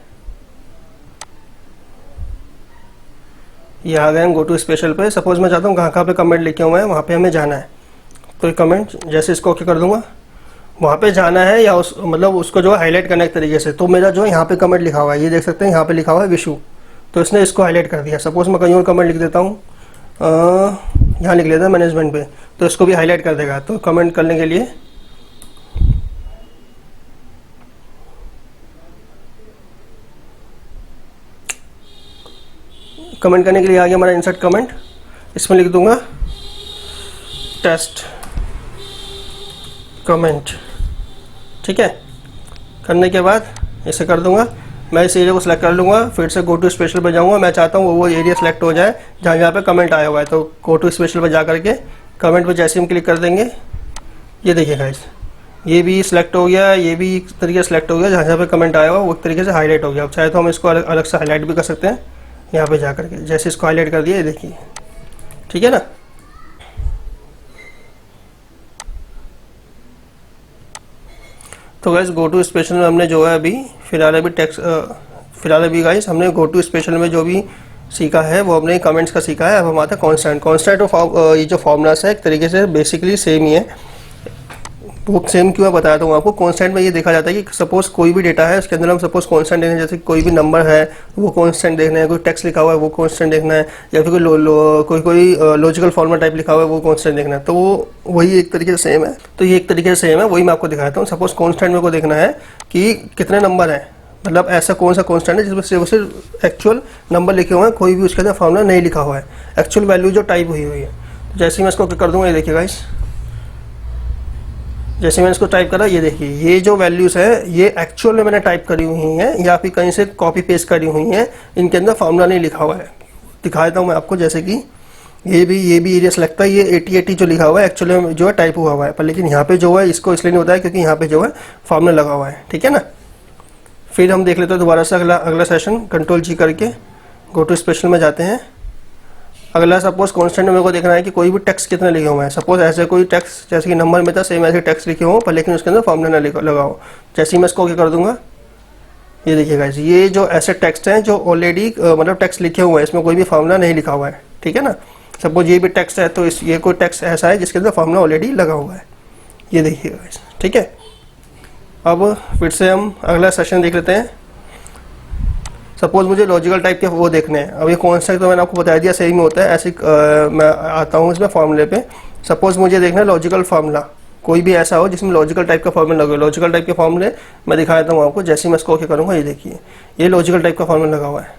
ये आ गए हम गो टू स्पेशल पे। सपोज मैं चाहता हूँ कहाँ कहाँ पे कमेंट लिखे हुए हैं वहाँ पे हमें जाना है, तो ये कमेंट जैसे इसको ओके कर दूंगा, वहाँ पे जाना है या मतलब उसको जो है हाईलाइट करने के तरीके से। तो मेरा जो है यहाँ पे कमेंट लिखा हुआ है, ये देख सकते हैं यहाँ पे लिखा हुआ है विशु, तो इसने इसको हाईलाइट कर दिया। सपोज मैं कहीं और कमेंट लिख देता हूँ, यहाँ लिख लेता है मैनेजमेंट पे, तो इसको भी हाईलाइट कर देगा। तो कमेंट करने के लिए आ गया हमारा इंसर्ट कमेंट। इसमें लिख दूंगा टेस्ट कमेंट, ठीक है। करने के बाद इसे कर दूंगा, मैं इस एरिया को सिलेक्ट कर लूँगा, फिर से गो टू स्पेशल पर जाऊँगा। मैं चाहता हूँ वो एरिया सेलेक्ट हो जाए जहाँ जहाँ पे कमेंट आया हुआ है, तो गो टू स्पेशल पर जा करके कमेंट पर जैसे हम क्लिक कर देंगे, ये देखिए गाइस, ये भी सिलेक्ट हो गया, ये भी एक तरीके से सिलेक्ट हो गया, जहाँ जहाँ पे कमेंट आया हुआ वो एक तरीके से हाईलाइट हो गया। अब चाहे तो हम इसको अलग से हाईलाइट भी कर सकते हैं, यहाँ पे जा करके जैसे इसको हाईलाइट कर दिया, ये देखिए, ठीक है ना। तो गाइस गो टू स्पेशल में हमने जो है अभी फिलहाल अभी गाइस हमने गो टू स्पेशल में जो भी सीखा है वो हमने कमेंट्स का सीखा है। अब हम आते हैं कॉन्स्टेंट और ये जो फॉर्मूलास है एक तरीके से बेसिकली सेम ही है। वो सेम क्यों है बताता हूँ आपको। कॉन्स्टेंट में ये देखा जाता है कि सपोज कोई भी डेटा है उसके अंदर हम सपोज कॉन्स्टेंट देखना है, जैसे कोई भी नंबर है वो कॉन्स्टेंट देखना है, कोई टेक्स्ट लिखा हुआ है वो कॉन्स्टेंट देखना है, या फिर कोई लॉजिकल फॉर्मूला टाइप लिखा हुआ है वो कॉन्स्टेंट देखना है। तो वो वही एक तरीके से सेम है। तो ये एक तरीके से सेम है, वही मैं आपको दिखाता हूँ। सपोज कॉन्स्टेंट मेरे को देखना है कि कितने नंबर है, मतलब ऐसा कौन सा कॉन्स्टेंट है जिसमें सिर्फ एक्चुअल नंबर लिखे हुए हैं, कोई भी उसके अंदर फॉर्मूला नहीं लिखा हुआ है, एक्चुअल वैल्यू जो टाइप हुई है। जैसे ही मैं इसको कर दूंगा, ये देखिए गाइस, जैसे मैंने इसको टाइप करा, ये देखिए ये जो वैल्यूज़ है ये एक्चुअल में मैंने टाइप करी हुई हैं या फिर कहीं से कॉपी पेस्ट करी हुई हैं, इनके अंदर फार्मूला नहीं लिखा हुआ है। दिखा देता हूँ मैं आपको, जैसे कि ये भी एरिया सेलेक्ट है, ये 80 जो लिखा हुआ है एक्चुअली में जो है टाइप हुआ है, पर लेकिन यहाँ पे जो है इसको इसलिए नहीं होता है क्योंकि यहाँ पे जो है फार्मूला लगा हुआ है, ठीक है ना। फिर हम देख लेते हैं दोबारा से अगला सेशन, कंट्रोल जी करके गो टू स्पेशल में जाते हैं। अगला सपोज कॉन्स्टेंट में मेरे को देखना है कि कोई भी टेक्स्ट कितने लिखे हुए हैं। सपोज ऐसे कोई टेक्स्ट जैसे कि नंबर में था सेम ऐसे टेक्स्ट लिखे हो, पर लेकिन उसके अंदर फॉर्मूला ना लगा हो। जैसे ही मैं इसको कर दूंगा, ये देखिए गाइस, ये जो ऐसे टेक्स्ट हैं जो ऑलरेडी मतलब टेक्स्ट लिखे हुए हैं, इसमें कोई भी फॉर्मूला नहीं लिखा हुआ है, ठीक है ना। सपोज ये भी टेक्स्ट है तो ये कोई टेक्स्ट ऐसा है जिसके अंदर फॉर्मूला ऑलरेडी लगा हुआ है, ये देखिए गाइस, ठीक है। अब फिर से हम अगला सेशन देख लेते हैं। सपोज मुझे लॉजिकल टाइप के वो देखने हैं। अब ये कॉन्सेप्ट तो मैंने आपको बता दिया सही में होता है, ऐसे मैं आता हूँ इसमें फॉर्मूले पे। सपोज मुझे देखना है लॉजिकल फार्मूला, कोई भी ऐसा हो जिसमें लॉजिकल टाइप का फॉर्मूला लगे। लॉजिकल टाइप के फॉर्मूले मैं दिखा देता हूँ आपको। जैसे ही मैं इसको ओके करूँगा, ये देखिए ये लॉजिकल टाइप का फॉर्मूला लगा हुआ है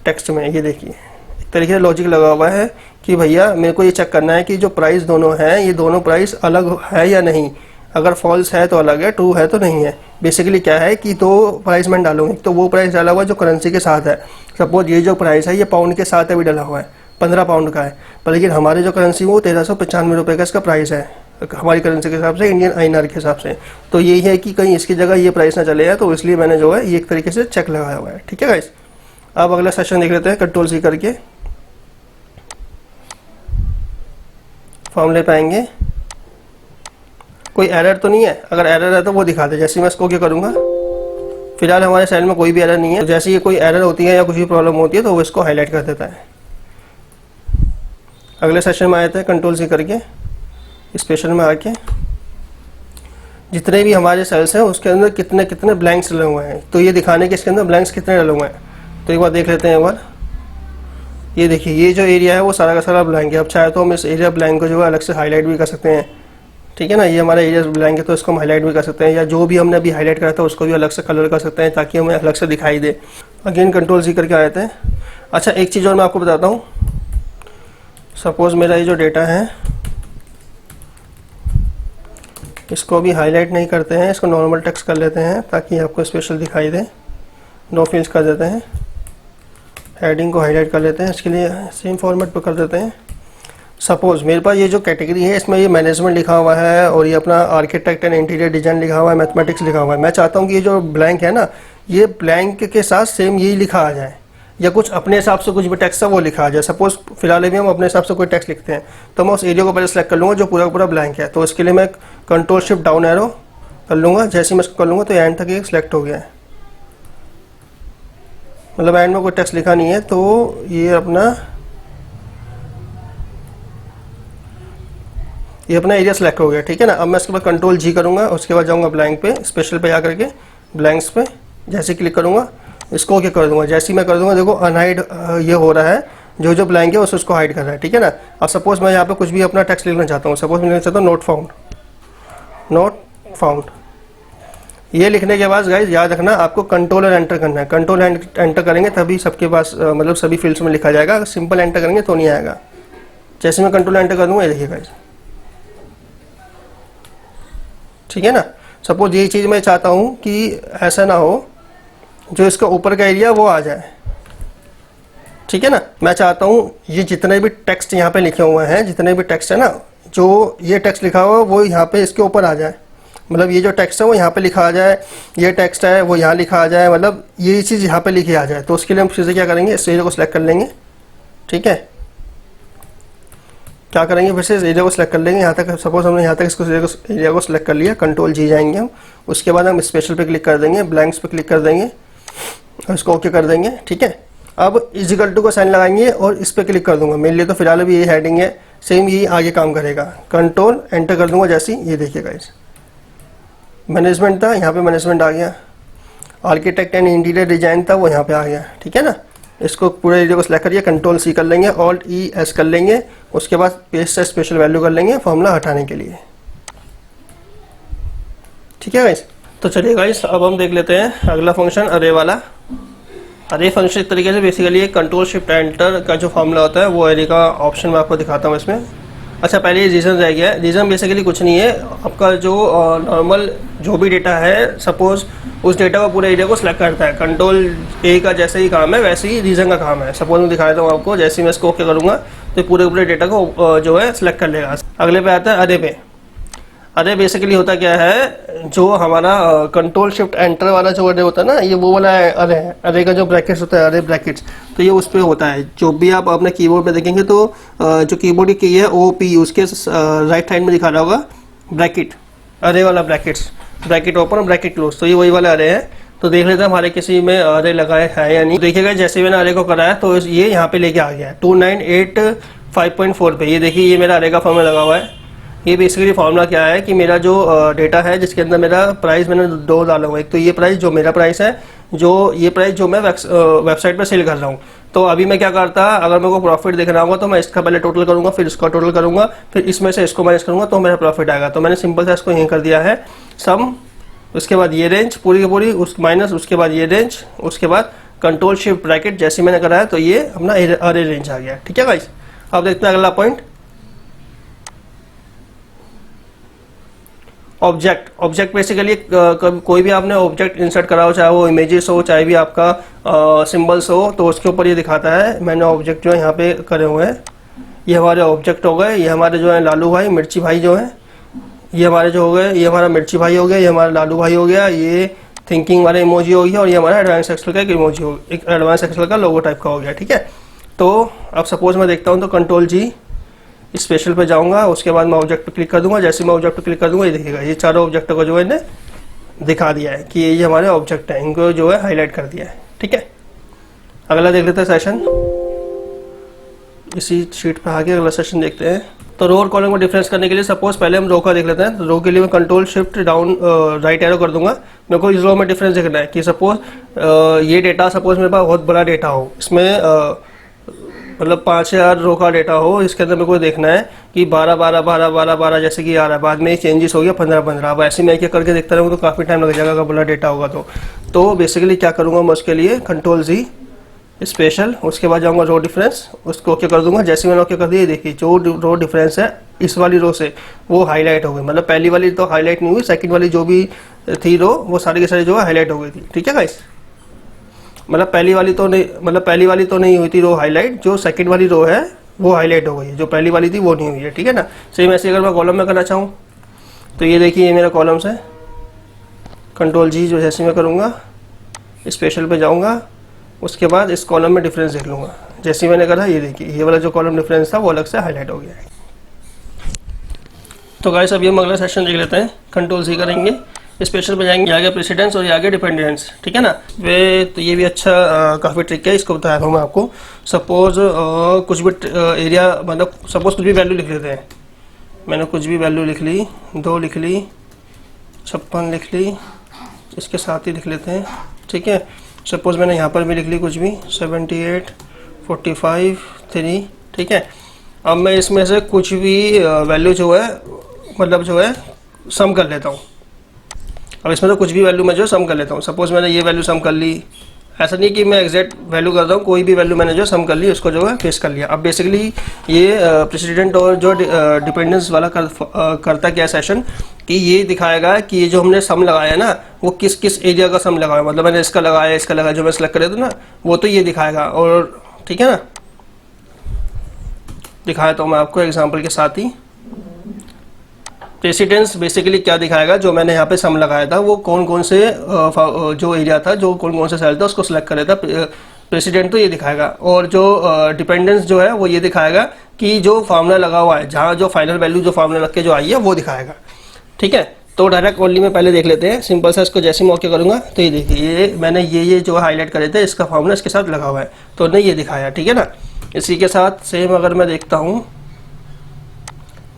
टेक्स्ट में, ये देखिए एक तरीके से लॉजिक लगा हुआ है कि भैया मेरे को ये चेक करना है कि जो प्राइस दोनों हैं ये दोनों प्राइस अलग है या नहीं। अगर फॉल्स है तो अलग है, ट्रू है तो नहीं है। बेसिकली क्या है कि दो प्राइस मैं डालूंगी, तो वो प्राइस डाला हुआ जो करेंसी के साथ है। सपोज ये जो प्राइस है ये पाउंड के साथ अभी डाला हुआ है, 15 पाउंड का है, पर लेकिन हमारे जो करेंसी वो 1395 रुपये का इसका प्राइस है। हमारी करेंसी के हिसाब से, इंडियन INR के हिसाब से। तो यही है कि कहीं इसकी जगह ये प्राइस ना चले जाए, तो इसलिए मैंने जो है ये एक तरीके से चेक लगाया हुआ है। ठीक है गाइस, अब अगला सेशन देख लेते हैं। कंट्रोल C करके फॉर्मूले पे आएंगे। कोई एरर तो नहीं है, अगर एरर है तो वो दिखा दे। जैसे मैं इसको क्या करूँगा, फिलहाल हमारे सेल में कोई भी एरर नहीं है। तो जैसे ये कोई एरर होती है या कुछ भी प्रॉब्लम होती है तो वो इसको हाईलाइट कर देता है। अगले सेशन में आए थे, कंट्रोल C करके स्पेशल में आके जितने भी हमारे सेल्स हैं उसके अंदर कितने कितने ब्लैंक्स डले हुए हैं, तो ये दिखाने के इसके अंदर ब्लैंक्स कितने डले हुए हैं। तो एक बार देख लेते हैं एक बार। ये देखिए, ये जो एरिया है वो सारा का सारा ब्लैंक है। अब चाहे तो हम इस एरिया ब्लैंक को जो है अलग से हाईलाइट भी कर सकते हैं। ठीक है ना, ये हमारा एरिया ब्लैंक है तो इसको हम हाईलाइट भी कर सकते हैं, या जो भी हमने अभी हाईलाइट करा था उसको भी अलग से कलर कर सकते हैं ताकि हमें अलग से दिखाई दे। अगेन कंट्रोल C करके आए थे। अच्छा, एक चीज़ और मैं आपको बताता हूँ। सपोज मेरा ये जो डेटा है इसको अभी हाईलाइट नहीं करते हैं, इसको नॉर्मल टेक्स्ट कर लेते हैं ताकि आपको स्पेशल दिखाई दे। नो फील्ड्स कर देते हैं, हेडिंग को हाईलाइट कर लेते हैं, इसके लिए सेम फॉर्मेट पर कर देते हैं। सपोज मेरे पास ये जो कैटेगरी है इसमें ये मैनेजमेंट लिखा हुआ है और ये अपना आर्किटेक्ट एंड इंटीरियर डिजाइन लिखा हुआ है, मैथमेटिक्स लिखा हुआ है। मैं चाहता हूँ कि ये जो ब्लैंक है ना, ये ब्लैंक के साथ सेम यही लिखा आ जाए, या कुछ अपने हिसाब से कुछ भी टेक्स्ट है वो लिखा आ जाए। सपोज फिलहाल भी हम अपने हिसाब से कोई टेक्स्ट लिखते हैं तो मैं उस एरिया को पहले सेलेक्ट कर लूँगा जो पूरा पूरा ब्लैंक है। तो इसके लिए मैं कंट्रोल शिफ्ट डाउन एरो कर लूँगा। जैसे मैं इसको कर लूँगा तो एंड तक ये सिलेक्ट हो गया है, मतलब एंड में कोई टेक्स्ट लिखा नहीं है। तो ये अपना एरिया सेलेक्ट हो गया। ठीक है ना, अब मैं इसके बाद कंट्रोल G करूँगा, उसके बाद जाऊँगा ब्लैंक पे, स्पेशल पे आकर के ब्लैंक्स पे जैसे क्लिक करूँगा, इसको क्या कर दूंगा, जैसे ही मैं कर दूंगा देखो अनहाइड ये हो रहा है, जो ब्लैंक है उसको हाइड कर रहा है। ठीक है ना। अब सपोज मैं यहाँ पे कुछ भी अपना टेक्स्ट लिखना चाहता हूँ, सपोज मैं लिखना चाहता हूँ नोट फाउंड। ये लिखने के बाद गाइस याद रखना आपको कंट्रोल और एंटर करना है। कंट्रोल एंटर करेंगे तभी सबके पास मतलब सभी फील्ड्स में लिखा जाएगा। अगर सिंपल एंटर करेंगे तो नहीं आएगा। जैसे मैं कंट्रोल एंटर कर दूंगा, ये देखिए गाइस, ठीक है ना। सपोज ये चीज़ मैं चाहता हूँ कि ऐसा ना हो, जो इसका ऊपर का एरिया वो आ जाए। ठीक है ना, मैं चाहता हूँ ये जितने भी टेक्स्ट यहाँ पे लिखे हुए हैं, जितने भी टेक्स्ट है ना, जो ये टेक्स्ट लिखा हुआ है वो यहाँ पे इसके ऊपर आ जाए। मतलब ये जो टेक्स्ट है वो यहाँ पे लिखा आ जाए, ये टेक्स्ट है वो यहाँ लिखा आ जाए, मतलब ये चीज़ यहाँ पे लिखी आ जाए। तो उसके लिए हम फिर से क्या करेंगे, इस एरिया को सिलेक्ट कर लेंगे। ठीक है, क्या करेंगे, फिर से इस एरिया को सिलेक्ट कर लेंगे। यहाँ तक सपोज हमने यहाँ तक इसको एरिया को सिलेक्ट कर लिया, कंट्रोल G जाएंगे हम। उसके बाद हम स्पेशल पे क्लिक कर देंगे, ब्लैंक्स पे क्लिक कर देंगे, इसको ओके कर देंगे। ठीक है, अब इजिकल टू का साइन लगाएंगे और इस पर क्लिक कर दूंगा। मेरे लिए तो फिलहाल अभी ये हेडिंग है, सेम यही आगे काम करेगा। कंट्रोल एंटर कर दूंगा जैसे ये देखिए गाइस, मैनेजमेंट था यहाँ पे मैनेजमेंट आ गया, आर्किटेक्ट एंड इंटीरियर डिजाइन था वो यहाँ पे आ गया। ठीक है ना, इसको पूरे एरिया को सिलेक्ट करिए, कंट्रोल C कर लेंगे, ऑल्ट ES कर लेंगे, उसके बाद पेस्ट से स्पेशल वैल्यू कर लेंगे फॉर्मूला हटाने के लिए। ठीक है गाइस, तो चलिए गाइस अब हम देख लेते हैं अगला फंक्शन अरे वाला। अरे फंक्शन एक तरीके से बेसिकली एक कंट्रोल शिफ्ट एंटर का जो फॉर्मूला होता है वो अरे का ऑप्शन मैं आपको दिखाता हूँ इसमें। अच्छा, पहले ये रीज़न रह गया है। रीज़न बेसिकली कुछ नहीं है, आपका जो नॉर्मल जो भी डेटा है, सपोज उस डेटा को पूरे एरिया को सिलेक्ट करता है। कंट्रोल A का जैसे ही काम है वैसे ही रीज़न का काम है। सपोज मैं दिखा देता हूँ आपको, जैसे ही मैं इसको ओके करूँगा तो पूरे डेटा को जो है सिलेक्ट कर लेगा। अगले पे आता है अरे पे। अरे बेसिकली होता क्या है, जो हमारा कंट्रोल शिफ्ट एंटर वाला जो अरे होता है ना, ये वो वाला अरे है। अरे का जो ब्रैकेट्स होता है, अरे ब्रैकेट्स, तो ये उस पर होता है। जो भी आप अपने कीबोर्ड पे देखेंगे तो जो कीबोर्ड की की है OP, उसके राइट साइड में दिखा रहा होगा ब्रैकेट, अरे वाला brackets, bracket open bracket close, तो ये वही वाला अरे है। तो देख लेते हैं हमारे किसी में अरे लगाए है या नहीं। देखिएगा जैसे मैंने अरे को कराया तो ये यहाँ पे लेके आ गया है 2985.4 पे। ये देखिए ये मेरा अरे का फॉर्मूला लगा हुआ है। ये बेसिकली फॉर्मूला क्या है कि मेरा जो डेटा है जिसके अंदर मेरा प्राइस मैंने दो डाला हुआ है। एक तो ये प्राइस जो मेरा प्राइस है, जो ये प्राइस जो मैं वेबसाइट पे सेल कर रहा हूँ। तो अभी मैं क्या करता, अगर मेरे को प्रॉफिट देखना होगा तो मैं इसका पहले टोटल करूँगा, फिर इसका टोटल करूँगा, फिर इसमें से इसको माइनस करूँगा तो मेरा प्रॉफिट आएगा। तो मैंने सिंपल सा इसको यहीं कर दिया है सम, उसके बाद ये रेंज पूरी की पूरी, उस माइनस, उसके बाद ये रेंज, उसके बाद कंट्रोल शिफ्ट ब्रैकेट जैसे मैंने कराया तो ये अपना अरे रेंज आ गया। ठीक है गाइस, अब देखते हैं अगला पॉइंट, ऑब्जेक्ट बेसिकली कोई भी आपने ऑब्जेक्ट इंसर्ट करा हो, चाहे वो इमेजेस हो, चाहे भी आपका सिंबल्स हो, तो उसके ऊपर ये दिखाता है। मैंने ऑब्जेक्ट जो है यहाँ पे करे हुए हैं, ये हमारे ऑब्जेक्ट हो गए। ये हमारे जो है लालू भाई, मिर्ची भाई जो है, ये हमारे जो हो गए, ये हमारा मिर्ची भाई हो गया, ये हमारा लालू भाई हो गया, ये थिंकिंग वाला इमोजी हो गया, और ये हमारा एडवांस एक्सेल का एक इमोजी हो गया, एक एडवांस एक्सेल का लोगो टाइप का हो गया। ठीक है, तो अब सपोज मैं देखता हूँ तो कंट्रोल जी स्पेशल पे जाऊँगा, उसके बाद मैं ऑब्जेक्ट पे क्लिक कर दूंगा। जैसे मैं ऑब्जेक्ट पे क्लिक कर दूंगा, ये देखिएगा ये चारों ऑब्जेक्टों को जो है इन्हें दिखा दिया है कि ये हमारे ऑब्जेक्ट हैं, इनको जो है हाईलाइट कर दिया है। ठीक है, अगला देख लेते हैं सेशन। इसी शीट पे आगे अगला सेशन देखते हैं। तो रो और कॉलम को डिफरेंस करने के लिए सपोज पहले हम रो का देख लेते हैं। तो रो के लिए मैं control shift down right arrow कर दूंगा। मेरे को इस रो में डिफरेंस देखना है कि सपोज ये डेटा सपोज मेरे पास बहुत बड़ा डेटा हो, इसमें मतलब 5000 रो का डेटा हो, इसके अंदर मेरे को देखना है कि 12 12 12 12 12 जैसे कि आ रहा है, बाद में चेंजेस हो गया 15 15। अब ऐसे मैं एक करके देखता रहूँगा तो काफ़ी टाइम लग जाएगा अगर बड़ा डेटा होगा तो बेसिकली क्या करूँगा मैं उसके लिए कंट्रोल जी स्पेशल, उसके बाद जाऊँगा रो डिफरेंस, उसको ओके कर दूंगा। जैसे मैंने ओके कर दिया, देखिए जो रो डिफरेंस है इस वाली रो से वो हाईलाइट हो गई, मतलब पहली वाली तो हाईलाइट नहीं हुई, सेकंड वाली जो भी थी रो वो सारी की सारी जो है हाईलाइट हो गई थी। ठीक है गाइस, मतलब पहली वाली तो नहीं हुई थी रो हाईलाइट, जो सेकंड वाली रो है वो हाईलाइट हो गई है, जो पहली वाली थी वो नहीं हुई है। ठीक है ना, सेम ऐसे अगर मैं कॉलम में करना चाहूँ तो ये देखिए ये मेरा कॉलम्स है, कंट्रोल जी जो जैसे मैं करूँगा स्पेशल पे जाऊँगा, उसके बाद इस कॉलम में डिफरेंस देख लूँगा। जैसे मैंने करा ये देखिए ये वाला जो कॉलम डिफरेंस था वो अलग से हाईलाइट हो गया है। तो गाइस अभी हम अगला सेशन देख लेते हैं। कंट्रोल सी करेंगे, स्पेशल पे जाएंगे, आगे प्रेसिडेंस और आगे डिपेंडेंस। ठीक है ना, वे तो ये भी अच्छा काफ़ी ट्रिक है, इसको बताया हूँ मैं आपको। सपोज कुछ भी एरिया, मतलब सपोज कुछ भी वैल्यू लिख लेते हैं। मैंने कुछ भी वैल्यू लिख ली, 2 लिख ली, 56 लिख ली, इसके साथ ही लिख लेते हैं। ठीक है, सपोज मैंने यहाँ पर भी लिख ली कुछ भी 78 45 3। ठीक है, अब मैं इसमें से कुछ भी वैल्यू जो है मतलब जो है सम कर लेता हूँ। अब इसमें तो कुछ भी वैल्यू मैं जो सम कर लेता हूँ। सपोज मैंने ये वैल्यू सम कर ली, ऐसा नहीं कि मैं एग्जैक्ट वैल्यू करता हूँ, कोई भी वैल्यू मैंने जो सम कर ली उसको जो है पेस्ट कर लिया। अब बेसिकली ये प्रेसिडेंट और जो डिपेंडेंस वाला करता क्या सेशन कि ये दिखाएगा कि ये जो हमने सम लगाया ना वो किस किस एरिया का सम लगाया, मतलब मैंने इसका लगाया जो मैं सेलेक्ट कर देता ना वो तो ये दिखाएगा। और ठीक है ना, दिखाया तो मैं आपको एग्जाम्पल के साथ ही। प्रेसिडेंस बेसिकली क्या दिखाएगा, जो मैंने यहाँ पे सम लगाया था वो कौन कौन से जो एरिया था, जो कौन कौन से सेल था उसको सिलेक्ट कर लेता। प्रेसिडेंट तो ये दिखाएगा, और जो डिपेंडेंस जो है वो ये दिखाएगा कि जो फार्मूला लगा हुआ है, जहाँ जो फाइनल वैल्यू जो फार्मूला लग के जो आई है वो दिखाएगा। ठीक है, तो डायरेक्ट ओनली में पहले देख लेते हैं सिंपल सा। इसको जैसे मैं ओके करूँगा तो ये देखिए ये मैंने ये जो हाईलाइट करे थे इसका फार्मूला इसके साथ लगा हुआ है, तो नहीं ये दिखाया। ठीक है ना, इसी के साथ सेम अगर मैं देखता हूँ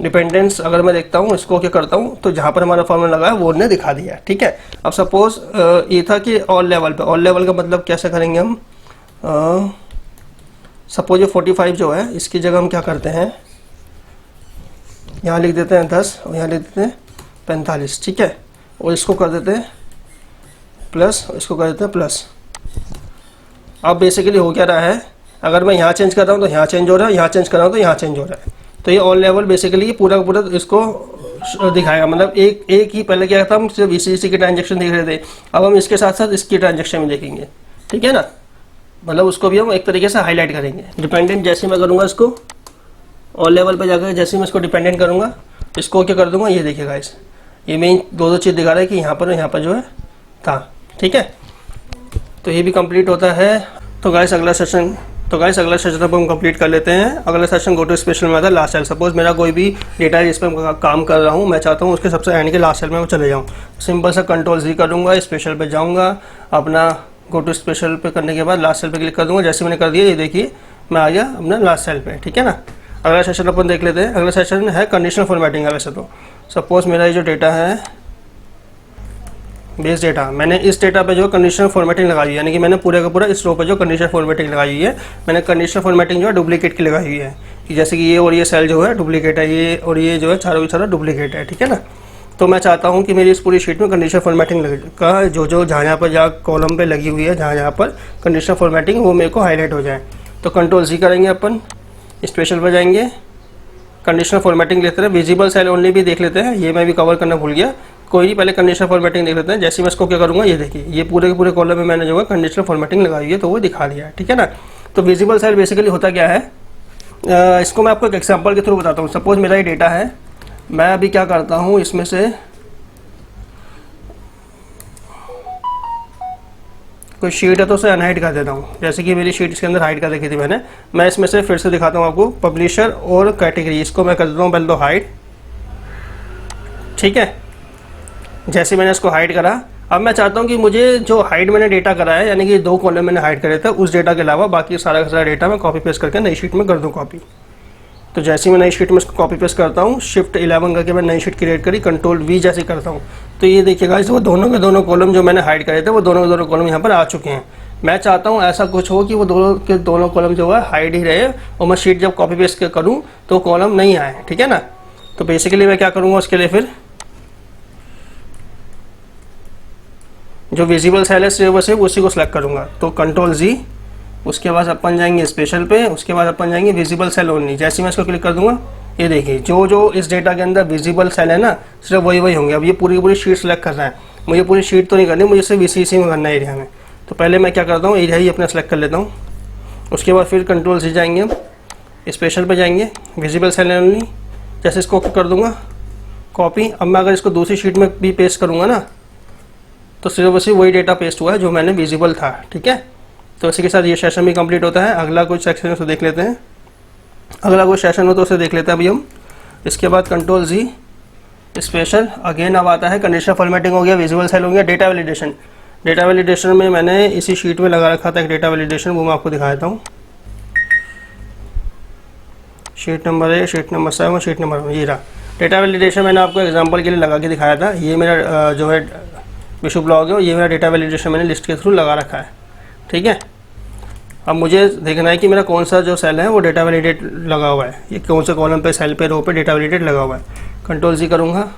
डिपेंडेंस, अगर मैं देखता हूँ इसको क्या करता हूँ तो जहाँ पर हमारा फॉर्मूला लगा है वो उन्होंने दिखा दिया। ठीक है, अब सपोज ये था कि ऑल लेवल पे, ऑल लेवल का मतलब कैसे करेंगे हम, सपोज ये 45 जो है इसकी जगह हम क्या करते हैं, यहाँ लिख देते हैं 10 और यहाँ लिख देते हैं 45। ठीक है, और इसको कर देते हैं प्लस, इसको कर देते हैं प्लस। अब बेसिकली हो क्या रहा है, अगर मैं यहाँ चेंज कर रहा हूँ तो यहाँ चेंज हो रहा है, यहाँ चेंज कर रहा हूँ तो यहाँ चेंज हो रहा है। तो ये ऑल लेवल बेसिकली ये पूरा का पूरा इसको दिखाएगा, मतलब एक ही पहले क्या था हम सिर्फ इसी के ट्रांजेक्शन देख रहे थे, अब हम इसके साथ साथ इसकी ट्रांजेक्शन में देखेंगे। ठीक है ना, मतलब उसको भी हम एक तरीके से हाईलाइट करेंगे। डिपेंडेंट जैसे मैं करूँगा इसको ऑल लेवल पे जाकर, जैसे मैं इसको डिपेंडेंट करूँगा इसको क्या कर दूँगा, ये देखिएगा इस ये मेन दो चीज़ दिखा रहा है कि यहाँ पर और यहाँ पर जो है था। ठीक है, तो ये भी कंप्लीट होता है। तो गाइस अगला सेशन अब हम कंप्लीट कर लेते हैं। अगला सेशन गो टू स्पेशल में आता है लास्ट सेल। सपोज मेरा कोई भी डेटा है जिस पर मैं काम कर रहा हूँ, मैं चाहता हूँ उसके सबसे एंड के लास्ट सेल में वो चले जाऊँ। सिंपल सा कंट्रोल जी करूँगा, स्पेशल पे जाऊँगा, अपना गो टू स्पेशल पे करने के बाद लास्ट सेल पे क्लिक कर दूँगा। जैसे मैंने कर दिया ये देखिए मैं आ गया अपना लास्ट सेल पे। ठीक है ना, अगला सेशन अपन देख लेते हैं। अगला सेशन है कंडीशनल फॉर्मेटिंग है। वैसे तो सपोज मेरा ये जो डेटा है बेस डेटा, मैंने इस डेटा पे जो कंडीशनल फॉर्मेटिंग लगाई है, यानी कि मैंने पूरे का पूरा इस रो पे जो कंडीशनल फॉर्मेटिंग लगाई हुई है, मैंने कंडीशनल फॉर्मेटिंग जो है डुप्लीकेट की लगाई हुई है कि जैसे कि ये और ये सेल जो है डुप्लीकेट है, ये और ये जो है चारों की चारों डुप्लीकेट है। ठीक है ना, तो मैं चाहता हूँ कि मेरी इस पूरी शीट में कंडीशनल फॉर्मेटिंग का जो जहाँ पर जहाँ कॉलम पे लगी हुई है, जहाँ पर कंडीशनल फॉर्मेटिंग वो मेरे को हाईलाइट हो जाए। तो कंट्रोल जी करेंगे, अपन स्पेशल पर जाएंगे, कंडीशनल फॉर्मेटिंग लेते हैं, विजिबल सेल ओनली भी देख लेते हैं, ये मैं भी कवर करना भूल गया, कोई नहीं पहले कंडीशनल फॉर्मेटिंग देख लेते हैं। जैसे मैं इसको क्या करूँगा ये देखिए ये पूरे के पूरे कॉलम में मैंने जो है कंडीशनल फॉर्मेटिंग लगाई है तो वो दिखा दिया है। ठीक है ना, तो विजिबल सेल बेसिकली होता क्या है, इसको मैं आपको एक एग्जांपल के थ्रू बताता हूँ। सपोज मेरा ये डेटा है, मैं अभी क्या करता हूँ, इसमें से कोई शीट है तो उसे अनहाइड कर देता हूँ। जैसे कि मेरी शीट इसके अंदर हाइड कर रखी थी मैंने, मैं इसमें से फिर से दिखाता हूँ आपको पब्लिशर और कैटेगरी, इसको मैं कर देता हूँ पहले तो हाइड। ठीक है, जैसे मैंने इसको हाइड करा, अब मैं चाहता हूँ कि मुझे जो हाइड मैंने डेटा करा है, यानी कि 2 कॉलम मैंने हाइड करे थे, उस डेटा के अलावा बाकी सारा का सारा डेटा मैं कॉपी पेस्ट करके नई शीट में कर दूँ कॉपी। तो जैसे ही मैं नई शीट में इसको कॉपी पेस्ट करता हूँ, शिफ्ट 11 करके मैं नई शीट क्रिएट करी, कंट्रोल V जैसे करता हूँ, तो ये देखिएगा इस वो दोनों के दोनों कॉलम जो मैंने हाइड करे थे वो दोनों के दोनों कॉलम यहाँ पर आ चुके हैं। मैं चाहता हूँ ऐसा कुछ हो कि वो दोनों के दोनों कॉलम जो है हाइड ही रहे और मैं शीट जब कॉपी पेस्ट करूँ तो कॉलम नहीं आए। ठीक है ना। तो बेसिकली मैं क्या करूँगा उसके लिए, फिर जो विजिबल सेल है सिर्फ उसी को सिलेक्ट करूँगा, तो कंट्रोल Z, उसके बाद अपन जाएंगे स्पेशल पे, उसके बाद अपन जाएंगे विजिबल सेल ओनली। जैसे मैं इसको क्लिक कर दूंगा, ये देखिए जो इस डेटा के अंदर विजिबल सेल है ना, सिर्फ वही होंगे। अब ये पूरी शीट सेलेक्ट कर रहा है, मुझे पूरी शीट तो नहीं करनी, मुझे सिर्फ इसी में करना है एरिया में। तो पहले मैं क्या करता हूँ, एरिया ही अपना सेलेक्ट कर लेता हूँ। उसके बाद फिर कंट्रोल Z जाएंगे, हम स्पेशल पे जाएंगे, विजिबल सेल ओनली, जैसे इसको कर दूंगा कॉपी। अब मैं अगर इसको दूसरी शीट में भी पेस्ट करूँगा ना, तो सिर्फ वही डेटा पेस्ट हुआ है जो मैंने विजिबल था। ठीक है, तो इसी के साथ ये सेशन भी कंप्लीट होता है। अगला कुछ सेक्शन है उसे देख लेते हैं, अगला कोई सेशन हो तो उसे देख लेते हैं अभी हम। इसके बाद कंट्रोल Z स्पेशल, अगेन अब आता है कंडीशनल फॉर्मेटिंग हो गया, विजुअल सेल हो गया, डेटा वैलिडेशन। डेटा वैलिडेशन में मैंने इसी शीट में लगा रखा था एक डेटा वैलिडेशन, वो मैं आपको दिखा देता हूँ। Sheet number 1, sheet number 7, sheet number 1, ये रहा डेटा वैलिडेशन। मैंने आपको एग्जाम्पल के लिए लगा के दिखाया था। ये मेरा जो है विशु ब्लॉग है, ये मेरा डेटा वैलिडेशन मैंने लिस्ट के थ्रू लगा रखा है। ठीक है, अब मुझे देखना है कि मेरा कौन सा जो सेल है वो डेटा वैलिडेट लगा हुआ है, ये कौन से कॉलम पे, सेल पे, रो पे डेटा वैलिडेट लगा हुआ है। कंट्रोल Z करूँगा,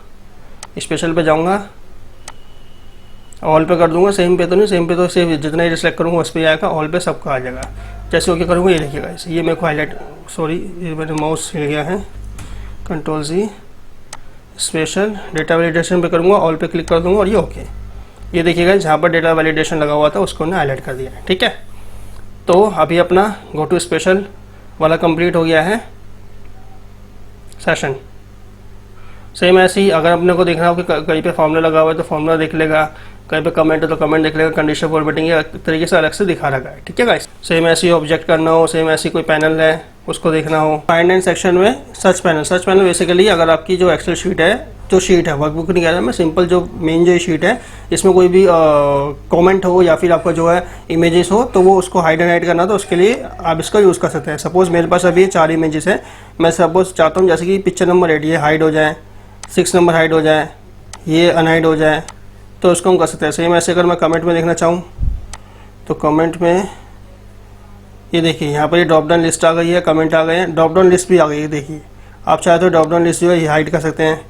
स्पेशल पे जाऊँगा, ऑल पे कर दूँगा। सेम पे तो नहीं, सेम पे तो सिर्फ जितना ही सिलेक्ट करूँगा उस पर आएगा, ऑल पे सबका आ जाएगा। जैसे ओके करूँगा, ये देखिएगा इसे, ये मेरे को हाईलाइट, सॉरी ये मेरे माउस हिल गया है। Control Z special, data validation पे करूँगा, ऑल पे क्लिक कर दूँगा और ये ओके। ये देखिएगा जहाँ पर डेटा वैलिडेशन लगा हुआ था उसको हमने हाईलाइट कर दिया है। ठीक है, तो अभी अपना गो टू स्पेशल वाला कंप्लीट हो गया है सेशन। सेम ऐसे ही अगर अपने को देखना हो कि कहीं पे फॉर्मूला लगा हुआ है तो फॉर्मूला देख लेगा, कहीं पे कमेंट है तो कमेंट देख लेगा, कंडीशन फॉर्मेटिंग एक तरीके से अलग से दिखा रखा है। ठीक है गाइस, सेम ऐसे ही ऑब्जेक्ट करना हो, सेम ऐसी कोई पैनल है उसको देखना हो। फाइंड एंड सेक्शन में सर्च पैनल बेसिकली अगर आपकी जो एक्सेल शीट है, जो शीट है वर्कबुक नहीं कह रहा मैं, सिंपल जो मेन जो शीट है, इसमें कोई भी कमेंट हो या फिर आपका जो है इमेजेस हो, तो वो उसको हाइड एंड हाइड करना, तो उसके लिए आप इसका यूज़ कर सकते हैं। सपोज़ मेरे पास अभी 4 इमेजेस है, मैं सपोज़ चाहता हूँ जैसे कि पिक्चर नंबर 8 ये हाइड हो जाए, 6 नंबर हाइड हो जाए, ये अनहाइड हो जाए, तो उसको हम कर सकते हैं। सेम ऐसे अगर मैं कमेंट में देखना चाहूँ तो कमेंट में ये देखिए यहाँ पर ये ड्रॉप डाउन लिस्ट आ गई है, कमेंट आ गए हैं, ड्रॉप डाउन लिस्ट भी आ गई है। देखिए आप चाहे तो ड्रॉप डाउन लिस्ट जो है ये हाइड कर सकते हैं,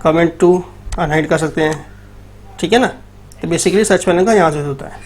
कमेंट टू अनहाइड कर सकते हैं। ठीक है ना, तो बेसिकली सर्च पैनल का यहाँ से होता है।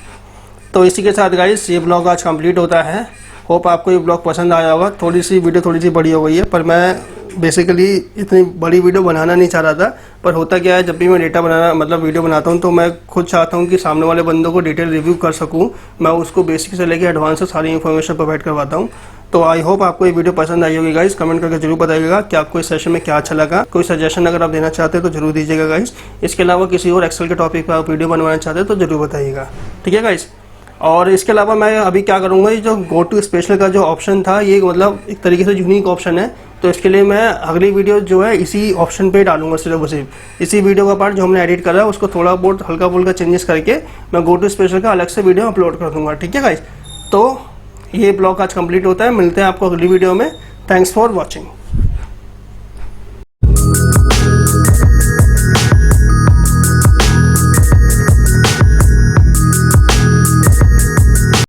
तो इसी के साथ गाइस ये ब्लॉग आज कंप्लीट होता है। होप आपको ये ब्लॉग पसंद आया होगा। थोड़ी सी बड़ी हो गई है, पर मैं बेसिकली इतनी बड़ी वीडियो बनाना नहीं चाह रहा था। पर होता क्या है, जब भी मैं वीडियो बनाता हूँ तो मैं खुद चाहता हूँ कि सामने वाले बंदों को डिटेल रिव्यू कर सकूँ। मैं उसको बेसिक से लेकर एडवांस से सारी इन्फॉर्मेशन प्रोवाइड करवाता हूँ। तो आई होप आपको ये वीडियो पसंद आई होगी गाइस। कमेंट करके जरूर बताइएगा कि आपको इस सेशन में क्या अच्छा लगा। कोई सजेशन अगर आप देना चाहते हैं तो जरूर दीजिएगा गाइस। इसके अलावा किसी और एक्सेल के टॉपिक पर आप वीडियो बनवाना चाहते हैं तो जरूर बताइएगा। ठीक है गाइस, और इसके अलावा मैं अभी क्या करूँगा, ये जो गो टू स्पेशल का जो ऑप्शन था, ये मतलब एक तरीके से यूनिक ऑप्शन है। तो इसके लिए मैं अगली वीडियो जो है इसी ऑप्शन पे डालूंगा, सिर्फ इसी वीडियो का पार्ट जो हमने एडिट करा है उसको थोड़ा बहुत हल्का फुल्का चेंजेस करके मैं गो टू स्पेशल का अलग से वीडियो अपलोड कर दूंगा। ठीक है गाइस, तो ये ब्लॉग आज कंप्लीट होता है। मिलते हैं आपको अगली वीडियो में। Thanks for watching.